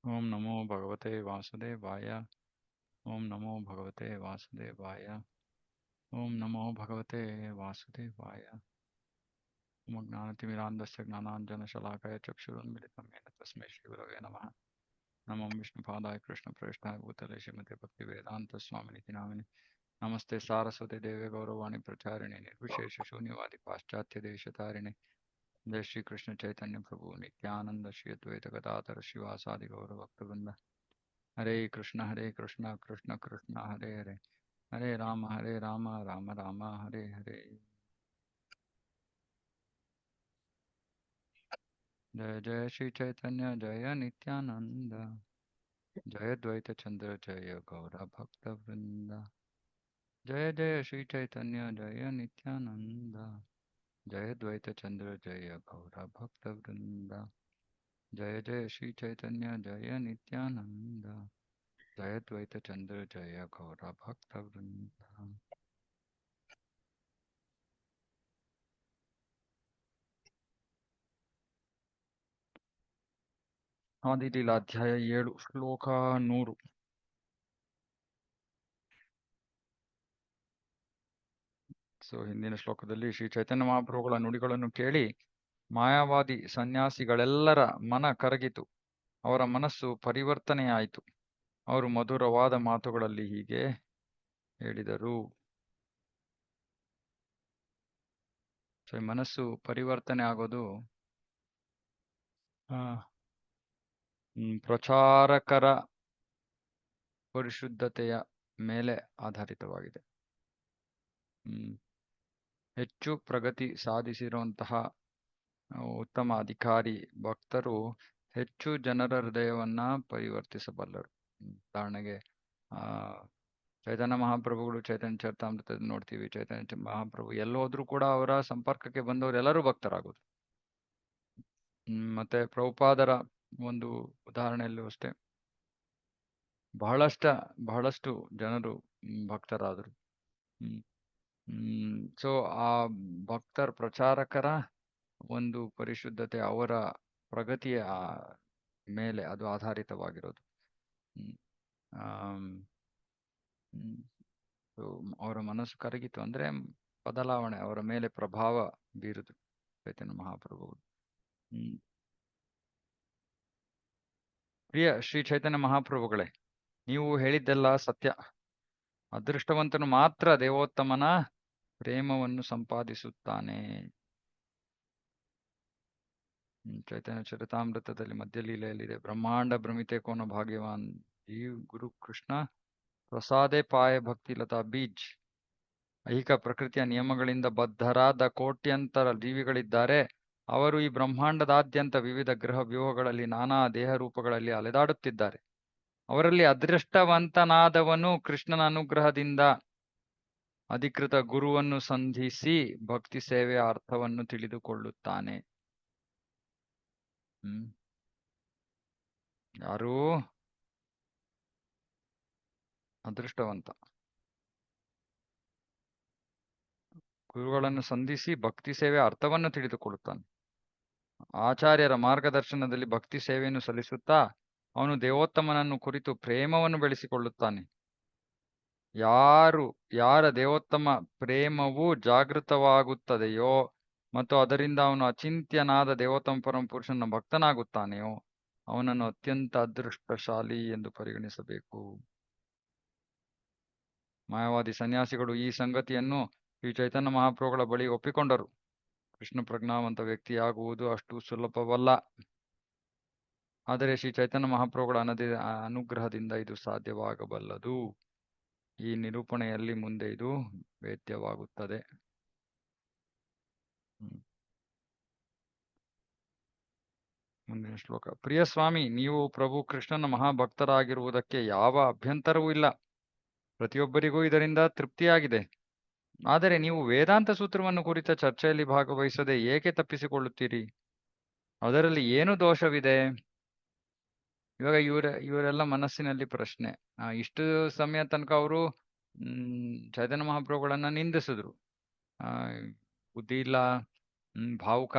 ಓಂ ನಮೋ ಭಗವತೆ ವಾಸುದೇವಾಯ. ಓಂ ನಮೋ ಭಗವತೆ ವಾಸುದೇವಾಯ. ಓಂ ನಮೋ ಭಗವತೆ ವಾಸುದೇವಾಯ. ಓಂ ಜ್ಞಾನತಿಮಿರಾಂಧಸ್ಯ ಜ್ಞಾನಾಂಜನಶಲಾಕಾಯ ಚಕ್ಷುರುನ್ಮಿಲಿತಂ ಯೇನ ತಸ್ಮೈ ಶ್ರೀಗುರವೇ ನಮಃ. ನಮೋ ವಿಷ್ಣುಪಾದಾಯ ಕೃಷ್ಣಪ್ರೇಷ್ಠಾಯ ಭೂತಲೆ ಶ್ರೀಮತೆ ಭಕ್ತಿವೇದಾಂತ ಸ್ವಾಮಿನಿತಿ ನಾಮಿನಿ. ನಮಸ್ತೆ ಸಾರಸ್ವತಿ ದೇವಿ ಗೌರವಾಣಿ ಪ್ರಚಾರಿಣಿ ನಿರ್ವಿಶೇಷ ಶೂನ್ಯವಾದಿ ಪಾಶ್ಚಾತ್ಯ ದೇಶತಾರಿಣಿ. ಜಯ ಶ್ರೀ ಕೃಷ್ಣ ಚೈತನ್ಯ ಪ್ರಭು ನಿತ್ಯಾನಂದ ಶ್ರೀ ಅದ್ವೈತ ಗದಾಧರ ಶ್ರೀವಾಸಾದಿ ಗೌರವ ಭಕ್ತವೃಂದ. ಹರೇ ಕೃಷ್ಣ ಕೃಷ್ಣ ಕೃಷ್ಣ ಹರೇ ಹರೇ. ಹರೇ ರಾಮ ರಾಮ ರಾಮ ಹರೇ ಹರೇ. ಜಯ ಜಯ ಶ್ರೀ ಚೈತನ್ಯ ಜಯ ನಿತ್ಯಾನಂದ. ಜಯ ದ್ವೈತ ಚಂದ್ರ ಜಯ ಗೌರ ಭಕ್ತ ವೃಂದ. ಜಯ ಜಯ ಶ್ರೀ ಚೈತನ್ಯ ಜಯ ನಿತ್ಯಾನಂದ. ಜಯ ದ್ವೈತ ಚಂದ್ರ ಜಯ ಗೌರ ಭಕ್ತ ವೃಂದ. ಜಯ ಜಯ ಶ್ರೀ ಚೈತನ್ಯ ಜಯ ನಿತ್ಯಾನಂದ. ಜಯ ದ್ವೈತ ಚಂದ್ರ ಜಯ ಗೌರ ಭಕ್ತ ವೃಂದ. ಆದಿಲೀಲಾಧ್ಯಾಯ 7 ಶ್ಲೋಕ 100. ಹಿಂದಿನ ಶ್ಲೋಕದಲ್ಲಿ ಶ್ರೀ ಚೈತನ್ಯ ಮಹಾಪ್ರಭುಗಳ ನುಡಿಗಳನ್ನು ಕೇಳಿ ಮಾಯಾವಾದಿ ಸನ್ಯಾಸಿಗಳೆಲ್ಲರ ಮನ ಕರಗಿತು. ಅವರ ಮನಸ್ಸು ಪರಿವರ್ತನೆಯಾಯಿತು. ಅವರು ಮಧುರವಾದ ಮಾತುಗಳಲ್ಲಿ ಹೀಗೆ ಹೇಳಿದರು. ಮನಸ್ಸು ಪರಿವರ್ತನೆ ಆಗೋದು ಪ್ರಚಾರಕರ ಪರಿಶುದ್ಧತೆಯ ಮೇಲೆ ಆಧಾರಿತವಾಗಿದೆ. ಹೆಚ್ಚು ಪ್ರಗತಿ ಸಾಧಿಸಿರುವಂತಹ ಉತ್ತಮ ಅಧಿಕಾರಿ ಭಕ್ತರು ಹೆಚ್ಚು ಜನರ ಹೃದಯವನ್ನ ಪರಿವರ್ತಿಸಬಲ್ಲರು. ಉದಾಹರಣೆಗೆ ಚೈತನ್ಯ ಮಹಾಪ್ರಭುಗಳು ಚೈತನ್ಯ ಚರಿತಾಮೃತ ನೋಡ್ತೀವಿ. ಚೈತನ್ಯ ಮಹಾಪ್ರಭು ಎಲ್ಲೋದ್ರೂ ಕೂಡ ಅವರ ಸಂಪರ್ಕಕ್ಕೆ ಬಂದವರು ಎಲ್ಲರೂ ಭಕ್ತರಾಗೋದು. ಮತ್ತೆ ಪ್ರಭುಪಾದರ ಒಂದು ಉದಾಹರಣೆಯಲ್ಲೂ ಅಷ್ಟೇ ಬಹಳಷ್ಟು ಜನರು ಭಕ್ತರಾದರು. ಸೊ ಆ ಭಕ್ತರ ಪ್ರಚಾರಕರ ಒಂದು ಪರಿಶುದ್ಧತೆ ಅವರ ಪ್ರಗತಿಯ ಮೇಲೆ ಅದು ಆಧಾರಿತವಾಗಿರೋದು. ಅವರ ಮನಸ್ಸು ಕರಗಿತು ಅಂದ್ರೆ ಬದಲಾವಣೆ ಅವರ ಮೇಲೆ ಪ್ರಭಾವ ಬೀರುದು ಚೈತನ್ಯ ಮಹಾಪ್ರಭುಗಳು. ಪ್ರಿಯ ಶ್ರೀ ಚೈತನ್ಯ ಮಹಾಪ್ರಭುಗಳೇ, ನೀವು ಹೇಳಿದ್ದೆಲ್ಲ ಸತ್ಯ. ಅದೃಷ್ಟವಂತನು ಮಾತ್ರ ದೇವೋತ್ತಮನ ಪ್ರೇಮವನ್ನು ಸಂಪಾದಿಸುತ್ತಾನೆ. ಚೈತನ್ಯ ಚರಿತಾಮೃತದಲ್ಲಿ ಮಧ್ಯಲೀಲೆಯಲ್ಲಿದೆ, ಬ್ರಹ್ಮಾಂಡ ಭ್ರಮಿತೆ ಕೋನ ಭಾಗ್ಯವಾನ್ ಈ ಗುರು ಕೃಷ್ಣ ಪ್ರಸಾದೆ ಪಾಯ ಭಕ್ತಿ ಲತಾ ಬೀಜ್. ಐಹಿಕ ಪ್ರಕೃತಿಯ ನಿಯಮಗಳಿಂದ ಬದ್ಧರಾದ ಕೋಟ್ಯಂತರ ಜೀವಿಗಳಿದ್ದಾರೆ. ಅವರು ಈ ಬ್ರಹ್ಮಾಂಡದಾದ್ಯಂತ ವಿವಿಧ ಗ್ರಹ ವ್ಯೂಹಗಳಲ್ಲಿ ನಾನಾ ದೇಹ ರೂಪಗಳಲ್ಲಿ ಅಲೆದಾಡುತ್ತಿದ್ದಾರೆ. ಅವರಲ್ಲಿ ಅದೃಷ್ಟವಂತನಾದವನು ಕೃಷ್ಣನ ಅನುಗ್ರಹದಿಂದ ಅಧಿಕೃತ ಗುರುವನ್ನು ಸಂಧಿಸಿ ಭಕ್ತಿ ಸೇವೆಯ ಅರ್ಥವನ್ನು ತಿಳಿದುಕೊಳ್ಳುತ್ತಾನೆ. ಯಾರು ಅದೃಷ್ಟವಂತ? ಗುರುಗಳನ್ನು ಸಂಧಿಸಿ ಭಕ್ತಿ ಸೇವೆಯ ಅರ್ಥವನ್ನು ತಿಳಿದುಕೊಳ್ಳುತ್ತಾನೆ. ಆಚಾರ್ಯರ ಮಾರ್ಗದರ್ಶನದಲ್ಲಿ ಭಕ್ತಿ ಸೇವೆಯನ್ನು ಸಲ್ಲಿಸುತ್ತಾ ಅವನು ದೇವೋತ್ತಮನನ್ನು ಕುರಿತು ಪ್ರೇಮವನ್ನು ಬೆಳೆಸಿಕೊಳ್ಳುತ್ತಾನೆ. ಯಾರ ದೇವೋತ್ತಮ ಪ್ರೇಮವು ಜಾಗೃತವಾಗುತ್ತದೆಯೋ ಮತ್ತು ಅದರಿಂದ ಅವನು ಅಚಿಂತ್ಯನಾದ ದೇವೋತ್ತಮ ಪರಮ ಪುರುಷನ ಭಕ್ತನಾಗುತ್ತಾನೆಯೋ ಅವನನ್ನು ಅತ್ಯಂತ ಅದೃಷ್ಟಶಾಲಿ ಎಂದು ಪರಿಗಣಿಸಬೇಕು. ಮಾಯಾವಾದಿ ಸನ್ಯಾಸಿಗಳು ಈ ಸಂಗತಿಯನ್ನು ಶ್ರೀ ಚೈತನ್ಯ ಮಹಾಪ್ರಭುಗಳ ಬಳಿ ಒಪ್ಪಿಕೊಂಡರು. ಕೃಷ್ಣ ಪ್ರಜ್ಞಾವಂತ ವ್ಯಕ್ತಿಯಾಗುವುದು ಅಷ್ಟು ಸುಲಭವಲ್ಲ. ಆದರೆ ಶ್ರೀ ಚೈತನ್ಯ ಮಹಾಪ್ರಭುಗಳ ಅನುಗ್ರಹದಿಂದ ಇದು ಸಾಧ್ಯವಾಗಬಲ್ಲದು. ಈ ನಿರೂಪಣೆಯಲ್ಲಿ ಮುಂದೆ ಇದು ವೇದ್ಯವಾಗುತ್ತದೆ. ಮುಂದಿನ ಶ್ಲೋಕ. ಪ್ರಿಯ ಸ್ವಾಮಿ, ನೀವು ಪ್ರಭು ಕೃಷ್ಣನ ಮಹಾಭಕ್ತರಾಗಿರುವುದಕ್ಕೆ ಯಾವ ಅಭ್ಯಂತರವೂ ಇಲ್ಲ. ಪ್ರತಿಯೊಬ್ಬರಿಗೂ ಇದರಿಂದ ತೃಪ್ತಿಯಾಗಿದೆ. ಆದರೆ ನೀವು ವೇದಾಂತ ಸೂತ್ರವನ್ನು ಕುರಿತ ಚರ್ಚೆಯಲ್ಲಿ ಭಾಗವಹಿಸದೆ ಏಕೆ ತಪ್ಪಿಸಿಕೊಳ್ಳುತ್ತೀರಿ? ಅದರಲ್ಲಿ ಏನು ದೋಷವಿದೆ? ಇವಾಗ ಇವರೆಲ್ಲ ಮನಸ್ಸಿನಲ್ಲಿ ಪ್ರಶ್ನೆ. ಇಷ್ಟು ಸಮಯ ತನಕ ಅವರು ಚೈತನ್ಯ ಮಹಾಪ್ರಭುಗಳನ್ನ ನಿಂದಿಸಿದ್ರು. ಬುದ್ಧಿ ಇಲ್ಲ, ಭಾವುಕ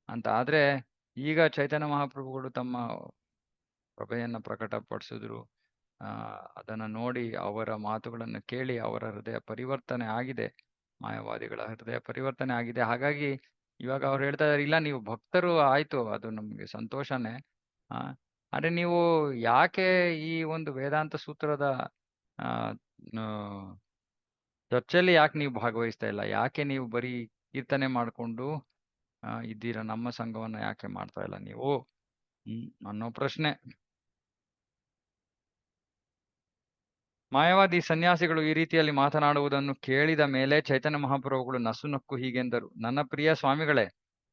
ಅಂತ. ಆದ್ರೆ ಈಗ ಚೈತನ್ಯ ಮಹಾಪ್ರಭುಗಳು ತಮ್ಮ ಪ್ರಭೆಯನ್ನು ಪ್ರಕಟಪಡಿಸಿದ್ರು. ಅದನ್ನು ನೋಡಿ ಅವರ ಮಾತುಗಳನ್ನು ಕೇಳಿ ಅವರ ಹೃದಯ ಪರಿವರ್ತನೆ ಆಗಿದೆ. ಮಾಯಾವಾದಿಗಳ ಹೃದಯ ಪರಿವರ್ತನೆ ಆಗಿದೆ. ಹಾಗಾಗಿ ಇವಾಗ ಅವ್ರು ಹೇಳ್ತಾ ಇದಾರೆ, ಇಲ್ಲ ನೀವು ಭಕ್ತರು ಆಯ್ತು, ಅದು ನಮ್ಗೆ ಸಂತೋಷನೇ. ಆದ್ರೆ ನೀವು ಯಾಕೆ ಈ ಒಂದು ವೇದಾಂತ ಸೂತ್ರದ ಆ ಚರ್ಚೆಯಲ್ಲಿ ಯಾಕೆ ನೀವು ಭಾಗವಹಿಸ್ತಾ ಇಲ್ಲ? ಯಾಕೆ ನೀವು ಬರೀ ಕೀರ್ತನೆ ಮಾಡ್ಕೊಂಡು ಇದ್ದೀರಾ? ನಮ್ಮ ಸಂಘವನ್ನ ಯಾಕೆ ಮಾಡ್ತಾ ಇಲ್ಲ ನೀವು ಅನ್ನೋ ಪ್ರಶ್ನೆ. ಮಾಯಾವಾದಿ ಸನ್ಯಾಸಿಗಳು ಈ ರೀತಿಯಲ್ಲಿ ಮಾತನಾಡುವುದನ್ನು ಕೇಳಿದ ಮೇಲೆ ಚೈತನ್ಯ ಮಹಾಪ್ರಭುಗಳು ನಸುನಕ್ಕು ಹೀಗೆಂದರು, ನನ್ನ ಪ್ರಿಯ ಸ್ವಾಮಿಗಳೇ,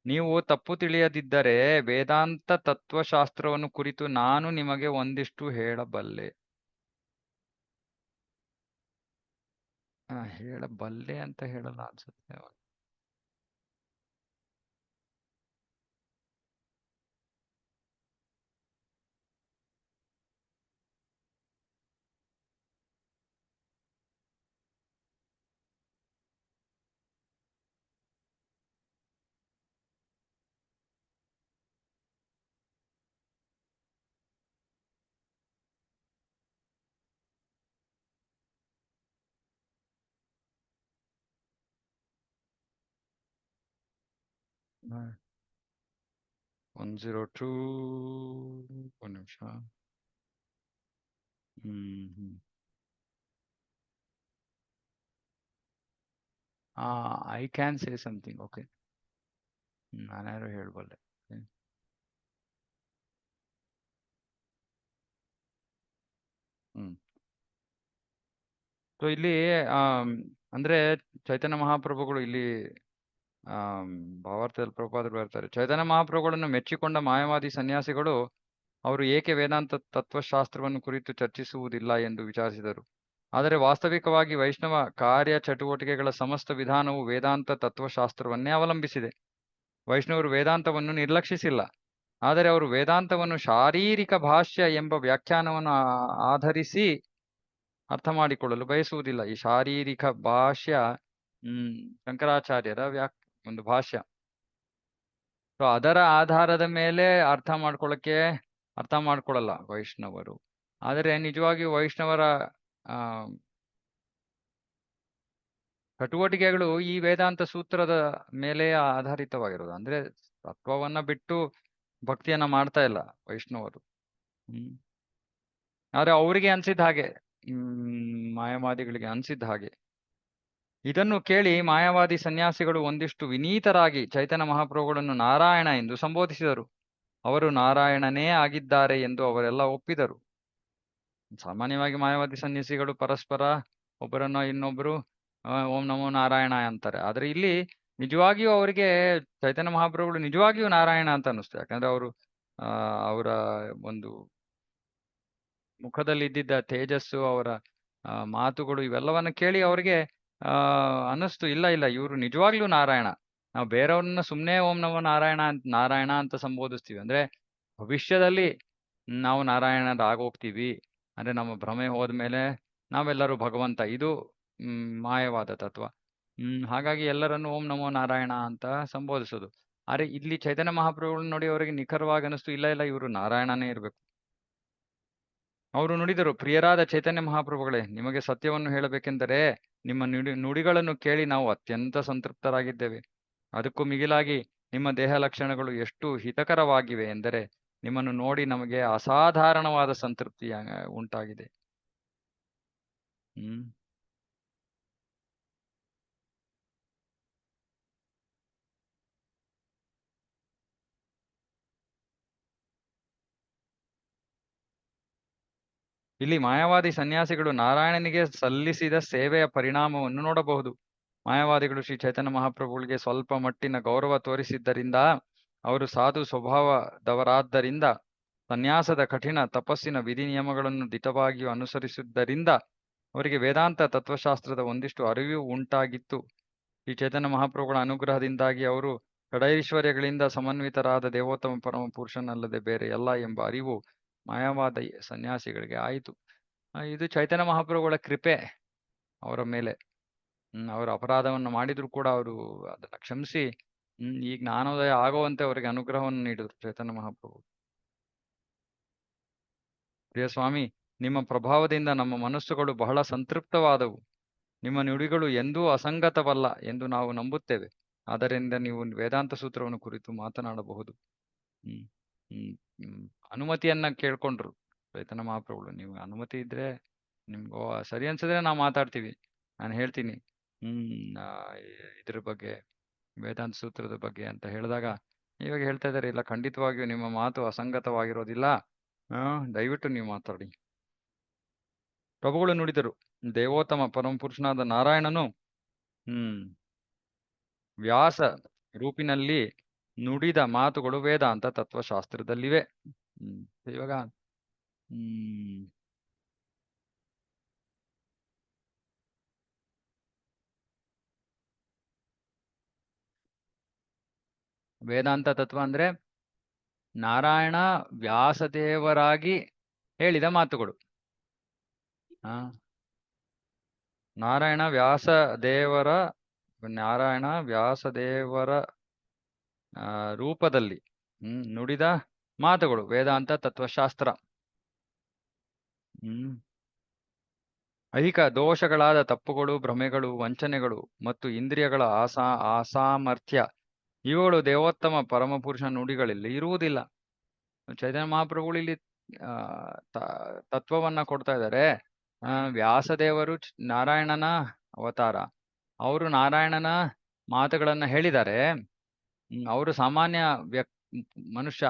ನೀವು ತಪ್ಪು ತಿಳಿಯದಿದ್ದರೆ ವೇದಾಂತ ತತ್ವಶಾಸ್ತ್ರವನ್ನು ಕುರಿತು ನಾನು ನಿಮಗೆ ಒಂದಿಷ್ಟು ಹೇಳಬಲ್ಲೆ. ಹೇಳಬಲ್ಲೆ ಅಂತ ಹೇಳಲ್ಲ ಅನ್ಸುತ್ತೆ. ಹ. 102 ಒಂದು ನಿಮಿಷ. I can say something. Okay, ನಾನ್ಯಾರು ಹೇಳ್ಬಲ್ಲೆ. ಸೊ ಇಲ್ಲಿ ಅಂದ್ರೆ ಚೈತನ್ಯ ಮಹಾಪ್ರಭುಗಳು ಇಲ್ಲಿ ಭಾವಾರ್ಥದಲ್ಲಿ ಪ್ರಭುಪಾದರು ಹೇಳ್ತಾರೆ, ಚೈತನ್ಯ ಮಹಾಪ್ರಭುಗಳನ್ನು ಮೆಚ್ಚಿಕೊಂಡ ಮಾಯಾವಾದಿ ಸನ್ಯಾಸಿಗಳು ಅವರು ಏಕೆ ವೇದಾಂತ ತತ್ವಶಾಸ್ತ್ರವನ್ನು ಕುರಿತು ಚರ್ಚಿಸುವುದಿಲ್ಲ ಎಂದು ವಿಚಾರಿಸಿದರು. ಆದರೆ ವಾಸ್ತವಿಕವಾಗಿ ವೈಷ್ಣವ ಕಾರ್ಯ ಚಟುವಟಿಕೆಗಳ ಸಮಸ್ತ ವಿಧಾನವು ವೇದಾಂತ ತತ್ವಶಾಸ್ತ್ರವನ್ನೇ ಅವಲಂಬಿಸಿದೆ. ವೈಷ್ಣವರು ವೇದಾಂತವನ್ನು ನಿರ್ಲಕ್ಷಿಸಿಲ್ಲ, ಆದರೆ ಅವರು ವೇದಾಂತವನ್ನು ಶಾರೀರಿಕ ಭಾಷ್ಯ ಎಂಬ ವ್ಯಾಖ್ಯಾನವನ್ನು ಆಧರಿಸಿ ಅರ್ಥ ಮಾಡಿಕೊಳ್ಳಲು ಬಯಸುವುದಿಲ್ಲ. ಈ ಶಾರೀರಿಕ ಭಾಷ್ಯ ಶಂಕರಾಚಾರ್ಯರ ಒಂದು ಭಾಷ್ಯ. ಸೊ ಅದರ ಆಧಾರದ ಮೇಲೆ ಅರ್ಥ ಮಾಡ್ಕೊಳ್ಳಲ್ಲ ವೈಷ್ಣವರು. ಆದರೆ ನಿಜವಾಗಿಯೂ ವೈಷ್ಣವರ ಚಟುವಟಿಕೆಗಳು ಈ ವೇದಾಂತ ಸೂತ್ರದ ಮೇಲೆ ಆಧಾರಿತವಾಗಿರೋದು. ಅಂದ್ರೆ ತತ್ವವನ್ನ ಬಿಟ್ಟು ಭಕ್ತಿಯನ್ನ ಮಾಡ್ತಾ ಇಲ್ಲ ವೈಷ್ಣವರು. ಆದ್ರೆ ಅವರಿಗೆ ಅನ್ಸಿದ್ದ ಹಾಗೆ, ಮಾಯಾವಾದಿಗಳಿಗೆ ಅನ್ಸಿದ್ದ ಹಾಗೆ. ಇದನ್ನು ಕೇಳಿ ಮಾಯಾವಾದಿ ಸನ್ಯಾಸಿಗಳು ಒಂದಿಷ್ಟು ವಿನೀತರಾಗಿ ಚೈತನ್ಯ ಮಹಾಪ್ರಭುಗಳನ್ನು ನಾರಾಯಣ ಎಂದು ಸಂಬೋಧಿಸಿದರು. ಅವರು ನಾರಾಯಣನೇ ಆಗಿದ್ದಾರೆ ಎಂದು ಅವರೆಲ್ಲ ಒಪ್ಪಿದರು. ಸಾಮಾನ್ಯವಾಗಿ ಮಾಯಾವಾದಿ ಸನ್ಯಾಸಿಗಳು ಪರಸ್ಪರ ಒಬ್ಬರನ್ನ ಇನ್ನೊಬ್ರು ಓಂ ನಮೋ ನಾರಾಯಣ ಅಂತಾರೆ. ಆದ್ರೆ ಇಲ್ಲಿ ನಿಜವಾಗಿಯೂ ಅವರಿಗೆ ಚೈತನ್ಯ ಮಹಾಪ್ರಭುಗಳು ನಿಜವಾಗಿಯೂ ನಾರಾಯಣ ಅಂತ ಅನ್ನಿಸ್ತು. ಯಾಕಂದ್ರೆ ಅವರು ಅವರ ಒಂದು ಮುಖದಲ್ಲಿ ಇದ್ದಿದ್ದ ತೇಜಸ್ಸು, ಅವರ ಮಾತುಗಳು, ಇವೆಲ್ಲವನ್ನ ಕೇಳಿ ಅವರಿಗೆ ಅನ್ನಿಸ್ತು, ಇಲ್ಲ ಇವರು ನಿಜವಾಗ್ಲೂ ನಾರಾಯಣ. ನಾವು ಬೇರೆಯವ್ರನ್ನ ಸುಮ್ಮನೆ ಓಂ ನಮೋ ನಾರಾಯಣ ಅಂತ ಸಂಬೋಧಿಸ್ತೀವಿ. ಅಂದ್ರೆ ಭವಿಷ್ಯದಲ್ಲಿ ನಾವು ನಾರಾಯಣರಾಗೋಗ್ತೀವಿ, ಅಂದ್ರೆ ನಮ್ಮ ಭ್ರಮೆ ಹೋದ್ಮೇಲೆ ನಾವೆಲ್ಲರೂ ಭಗವಂತ. ಇದು ಮಾಯವಾದ ತತ್ವ. ಹಾಗಾಗಿ ಎಲ್ಲರನ್ನು ಓಂ ನಮೋ ನಾರಾಯಣ ಅಂತ ಸಂಬೋಧಿಸೋದು. ಆದ್ರೆ ಇಲ್ಲಿ ಚೈತನ್ಯ ಮಹಾಪ್ರಭುಗಳನ್ನ ನೋಡಿ ಅವರಿಗೆ ನಿಖರವಾಗಿ ಅನಿಸ್ತು, ಇಲ್ಲ ಇವರು ನಾರಾಯಣನೇ ಇರ್ಬೇಕು. ಅವರು ನುಡಿದರು, ಪ್ರಿಯರಾದ ಚೈತನ್ಯ ಮಹಾಪ್ರಭುಗಳೇ, ನಿಮಗೆ ಸತ್ಯವನ್ನು ಹೇಳಬೇಕೆಂದರೆ ನಿಮ್ಮ ನುಡಿಗಳನ್ನು ಕೇಳಿ ನಾವು ಅತ್ಯಂತ ಸಂತೃಪ್ತರಾಗಿದ್ದೇವೆ. ಅದಕ್ಕೂ ಮಿಗಿಲಾಗಿ ನಿಮ್ಮ ದೇಹ ಲಕ್ಷಣಗಳು ಎಷ್ಟು ಹಿತಕರವಾಗಿವೆ ಎಂದರೆ ನಿಮ್ಮನ್ನು ನೋಡಿ ನಮಗೆ ಅಸಾಧಾರಣವಾದ ಸಂತೃಪ್ತಿ ಉಂಟಾಗಿದೆ. ಇಲ್ಲಿ ಮಾಯಾವಾದಿ ಸನ್ಯಾಸಿಗಳು ನಾರಾಯಣನಿಗೆ ಸಲ್ಲಿಸಿದ ಸೇವೆಯ ಪರಿಣಾಮವನ್ನು ನೋಡಬಹುದು. ಮಾಯಾವಾದಿಗಳು ಶ್ರೀ ಚೈತನ್ಯ ಮಹಾಪ್ರಭುಗಳಿಗೆ ಸ್ವಲ್ಪ ಮಟ್ಟಿನ ಗೌರವ ತೋರಿಸಿದ್ದರಿಂದ, ಅವರು ಸಾಧು ಸ್ವಭಾವದವರಾದ್ದರಿಂದ, ಸನ್ಯಾಸದ ಕಠಿಣ ತಪಸ್ಸಿನ ವಿಧಿ ನಿಯಮಗಳನ್ನು ದಿಟವಾಗಿಯೂ ಅನುಸರಿಸಿದ್ದರಿಂದ ಅವರಿಗೆ ವೇದಾಂತ ತತ್ವಶಾಸ್ತ್ರದ ಒಂದಿಷ್ಟು ಅರಿವು ಉಂಟಾಗಿತ್ತು. ಶ್ರೀ ಚೈತನ್ಯ ಮಹಾಪ್ರಭುಗಳ ಅನುಗ್ರಹದಿಂದಾಗಿ ಅವರು ಷಡೈಶ್ವರ್ಯಗಳಿಂದ ಸಮನ್ವಿತರಾದ ದೇವೋತ್ತಮ ಪರಮ ಪುರುಷನಲ್ಲದೆ ಬೇರೆ ಎಲ್ಲ ಎಂಬ ಅರಿವು ಮಾಯಾವಾದ ಸನ್ಯಾಸಿಗಳಿಗೆ ಆಯಿತು. ಇದು ಚೈತನ್ಯ ಮಹಾಪ್ರಭುಗಳ ಕೃಪೆ ಅವರ ಮೇಲೆ. ಅವರ ಅಪರಾಧವನ್ನು ಮಾಡಿದ್ರು ಕೂಡ ಅವರು ಅದನ್ನ ಕ್ಷಮಿಸಿ ಈಗ ಜ್ಞಾನೋದಯ ಆಗುವಂತೆ ಅವರಿಗೆ ಅನುಗ್ರಹವನ್ನು ನೀಡಿದ್ರು ಚೈತನ್ಯ ಮಹಾಪ್ರಭು. ಪ್ರಿಯ ಸ್ವಾಮಿ, ನಿಮ್ಮ ಪ್ರಭಾವದಿಂದ ನಮ್ಮ ಮನಸ್ಸುಗಳು ಬಹಳ ಸಂತೃಪ್ತವಾದವು. ನಿಮ್ಮ ನುಡಿಗಳು ಎಂದೂ ಅಸಂಗತವಲ್ಲ ಎಂದು ನಾವು ನಂಬುತ್ತೇವೆ. ಆದ್ದರಿಂದ ನೀವು ವೇದಾಂತ ಸೂತ್ರವನ್ನು ಕುರಿತು ಮಾತನಾಡಬಹುದು. ಹ್ಮ್ ಹ್ಮ್ ಹ್ಮ್ ಅನುಮತಿಯನ್ನ ಕೇಳ್ಕೊಂಡ್ರು ಚೈತನ್ಯ ಮಹಾಪ್ರಭುಗಳು. ನೀವು ಅನುಮತಿ ಇದ್ರೆ ನಿಮ್ಗೆ ಸರಿ ಅನ್ಸಿದ್ರೆ ನಾವು ಮಾತಾಡ್ತೀವಿ. ನಾನು ಹೇಳ್ತೀನಿ ಆ, ಇದ್ರ ಬಗ್ಗೆ, ವೇದಾಂತ ಸೂತ್ರದ ಬಗ್ಗೆ ಅಂತ ಹೇಳಿದಾಗ ಇವಾಗ ಹೇಳ್ತಾ ಇದ್ದಾರೆ, ಇಲ್ಲ ಖಂಡಿತವಾಗಿಯೂ ನಿಮ್ಮ ಮಾತು ಅಸಂಗತವಾಗಿರೋದಿಲ್ಲ, ದಯವಿಟ್ಟು ನೀವು ಮಾತಾಡಿ. ಪ್ರಭುಗಳು ನುಡಿದರು, ದೇವೋತ್ತಮ ಪರಮಪುರುಷನಾದ ನಾರಾಯಣನು ವ್ಯಾಸ ರೂಪಿನಲ್ಲಿ ನುಡಿದ ಮಾತುಗಳು ವೇದಾಂತ ತತ್ವಶಾಸ್ತ್ರದಲ್ಲಿವೆ. ಇವಾಗ ವೇದಾಂತ ತತ್ವ ಅಂದ್ರೆ ನಾರಾಯಣ ವ್ಯಾಸದೇವರಾಗಿ ಹೇಳಿದ ಮಾತುಗಳು. ನಾರಾಯಣ ವ್ಯಾಸದೇವರ ರೂಪದಲ್ಲಿ ನುಡಿದ ಮಾತುಗಳು ವೇದಾಂತ ತತ್ವಶಾಸ್ತ್ರ. ಐಹಿಕ ದೋಷಗಳಾದ ತಪ್ಪುಗಳು, ಭ್ರಮೆಗಳು, ವಂಚನೆಗಳು ಮತ್ತು ಇಂದ್ರಿಯಗಳ ಅಸಾಮರ್ಥ್ಯ ಇವುಗಳು ದೇವೋತ್ತಮ ಪರಮಪುರುಷ ನುಡಿಗಳಲ್ಲಿ ಇರುವುದಿಲ್ಲ. ಚೈತನ್ಯ ಮಹಾಪ್ರಭುಗಳು ಇಲ್ಲಿ ತತ್ವವನ್ನ ಕೊಡ್ತಾ ಇದ್ದಾರೆ. ವ್ಯಾಸದೇವರು ನಾರಾಯಣನ ಅವತಾರ, ಅವರು ನಾರಾಯಣನ ಮಾತುಗಳನ್ನ ಹೇಳಿದ್ದಾರೆ. ಅವರು ಸಾಮಾನ್ಯ ಮನುಷ್ಯ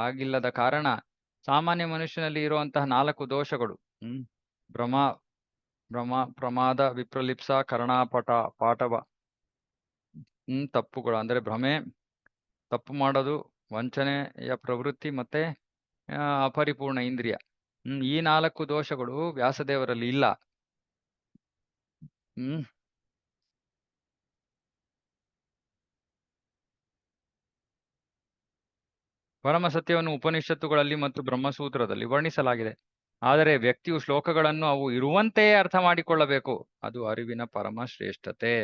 ಆಗಿಲ್ಲದ ಕಾರಣ ಸಾಮಾನ್ಯ ಮನುಷ್ಯನಲ್ಲಿ ಇರುವಂತಹ 4 ದೋಷಗಳು, ಪ್ರಮಾದ, ವಿಪ್ರಲಿಪ್ಸ, ಪಾಠವ, ತಪ್ಪುಗಳು ಅಂದ್ರೆ ಭ್ರಮೆ, ತಪ್ಪು ಮಾಡೋದು, ವಂಚನೆಯ ಪ್ರವೃತ್ತಿ ಮತ್ತೆ ಅಪರಿಪೂರ್ಣ ಇಂದ್ರಿಯ. ಈ 4 ದೋಷಗಳು ವ್ಯಾಸದೇವರಲ್ಲಿ ಇಲ್ಲ. ಪರಮ ಸತ್ಯವನ್ನು ಉಪನಿಷತ್ತುಗಳಲ್ಲಿ ಮತ್ತು ಬ್ರಹ್ಮಸೂತ್ರದಲ್ಲಿ ವರ್ಣಿಸಲಾಗಿದೆ. ಆದರೆ ವ್ಯಕ್ತಿಯು ಶ್ಲೋಕಗಳನ್ನು ಅವು ಇರುವಂತೆಯೇ ಅರ್ಥ ಮಾಡಿಕೊಳ್ಳಬೇಕು. ಅದು ಅರಿವಿನ ಪರಮ ಶ್ರೇಷ್ಠತೆ.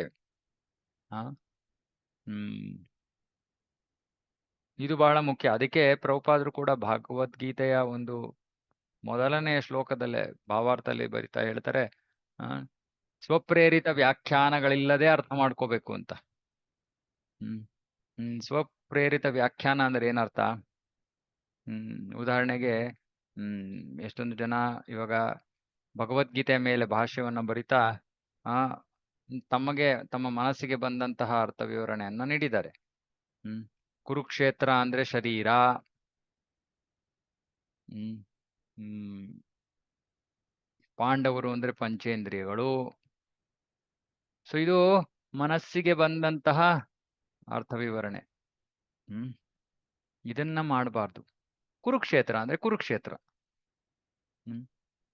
ಇದು ಬಹಳ ಮುಖ್ಯ. ಅದಕ್ಕೆ ಪ್ರಭುಪಾದರು ಕೂಡ ಭಗವದ್ಗೀತೆಯ ಒಂದು ಮೊದಲನೇ ಶ್ಲೋಕದಲ್ಲೇ ಭಾವಾರ್ಥದಲ್ಲಿ ಬರಿತಾ ಹೇಳ್ತಾರೆ, ಸ್ವಪ್ರೇರಿತ ವ್ಯಾಖ್ಯಾನಗಳಿಲ್ಲದೆ ಅರ್ಥ ಮಾಡ್ಕೋಬೇಕು ಅಂತ. ಸ್ವಪ್ರೇರಿತ ವ್ಯಾಖ್ಯಾನ ಅಂದ್ರೆ ಏನರ್ಥ? ಉದಾಹರಣೆಗೆ ಎಷ್ಟೊಂದು ಜನ ಇವಾಗ ಭಗವದ್ಗೀತೆಯ ಮೇಲೆ ಭಾಷ್ಯವನ್ನ ಬರಿತಾ ತಮ್ಮ ಮನಸ್ಸಿಗೆ ಬಂದಂತಹ ಅರ್ಥ ವಿವರಣೆಯನ್ನ ನೀಡಿದ್ದಾರೆ. ಕುರುಕ್ಷೇತ್ರ ಅಂದ್ರೆ ಶರೀರ, ಪಾಂಡವರು ಅಂದ್ರೆ ಪಂಚೇಂದ್ರಿಯಗಳು. ಸೊ ಇದು ಮನಸ್ಸಿಗೆ ಬಂದಂತಹ ಅರ್ಥ ವಿವರಣೆ. ಇದನ್ನ ಮಾಡಬಾರ್ದು. ಕುರುಕ್ಷೇತ್ರ ಅಂದ್ರೆ ಕುರುಕ್ಷೇತ್ರ.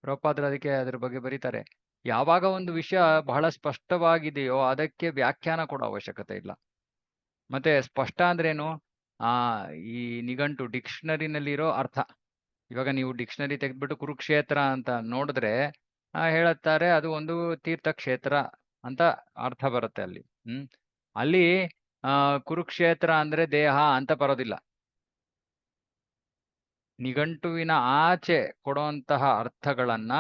ಪ್ರಭುಪಾದರು ಅದಕ್ಕೆ ಅದ್ರ ಬಗ್ಗೆ ಬರೀತಾರೆ, ಯಾವಾಗ ಒಂದು ವಿಷಯ ಬಹಳ ಸ್ಪಷ್ಟವಾಗಿದೆಯೋ ಅದಕ್ಕೆ ವ್ಯಾಖ್ಯಾನ ಕೊಡೋ ಅವಶ್ಯಕತೆ ಇಲ್ಲ. ಮತ್ತೆ ಸ್ಪಷ್ಟ ಅಂದ್ರೇನು? ಈ ನಿಘಂಟು ಡಿಕ್ಷನರಿನಲ್ಲಿರೋ ಅರ್ಥ. ಇವಾಗ ನೀವು ಡಿಕ್ಷನರಿ ತೆಗೆದ್ಬಿಟ್ಟು ಕುರುಕ್ಷೇತ್ರ ಅಂತ ನೋಡಿದ್ರೆ ಹೇಳುತ್ತಾರೆ ಅದು ಒಂದು ತೀರ್ಥಕ್ಷೇತ್ರ ಅಂತ ಅರ್ಥ ಬರುತ್ತೆ ಅಲ್ಲಿ. ಅಲ್ಲಿ ಕುರುಕ್ಷೇತ್ರ ಅಂದ್ರೆ ದೇಹ ಅಂತ ಬರೋದಿಲ್ಲ. ನಿಘಂಟುವಿನ ಆಚೆ ಕೊಡುವಂತಹ ಅರ್ಥಗಳನ್ನ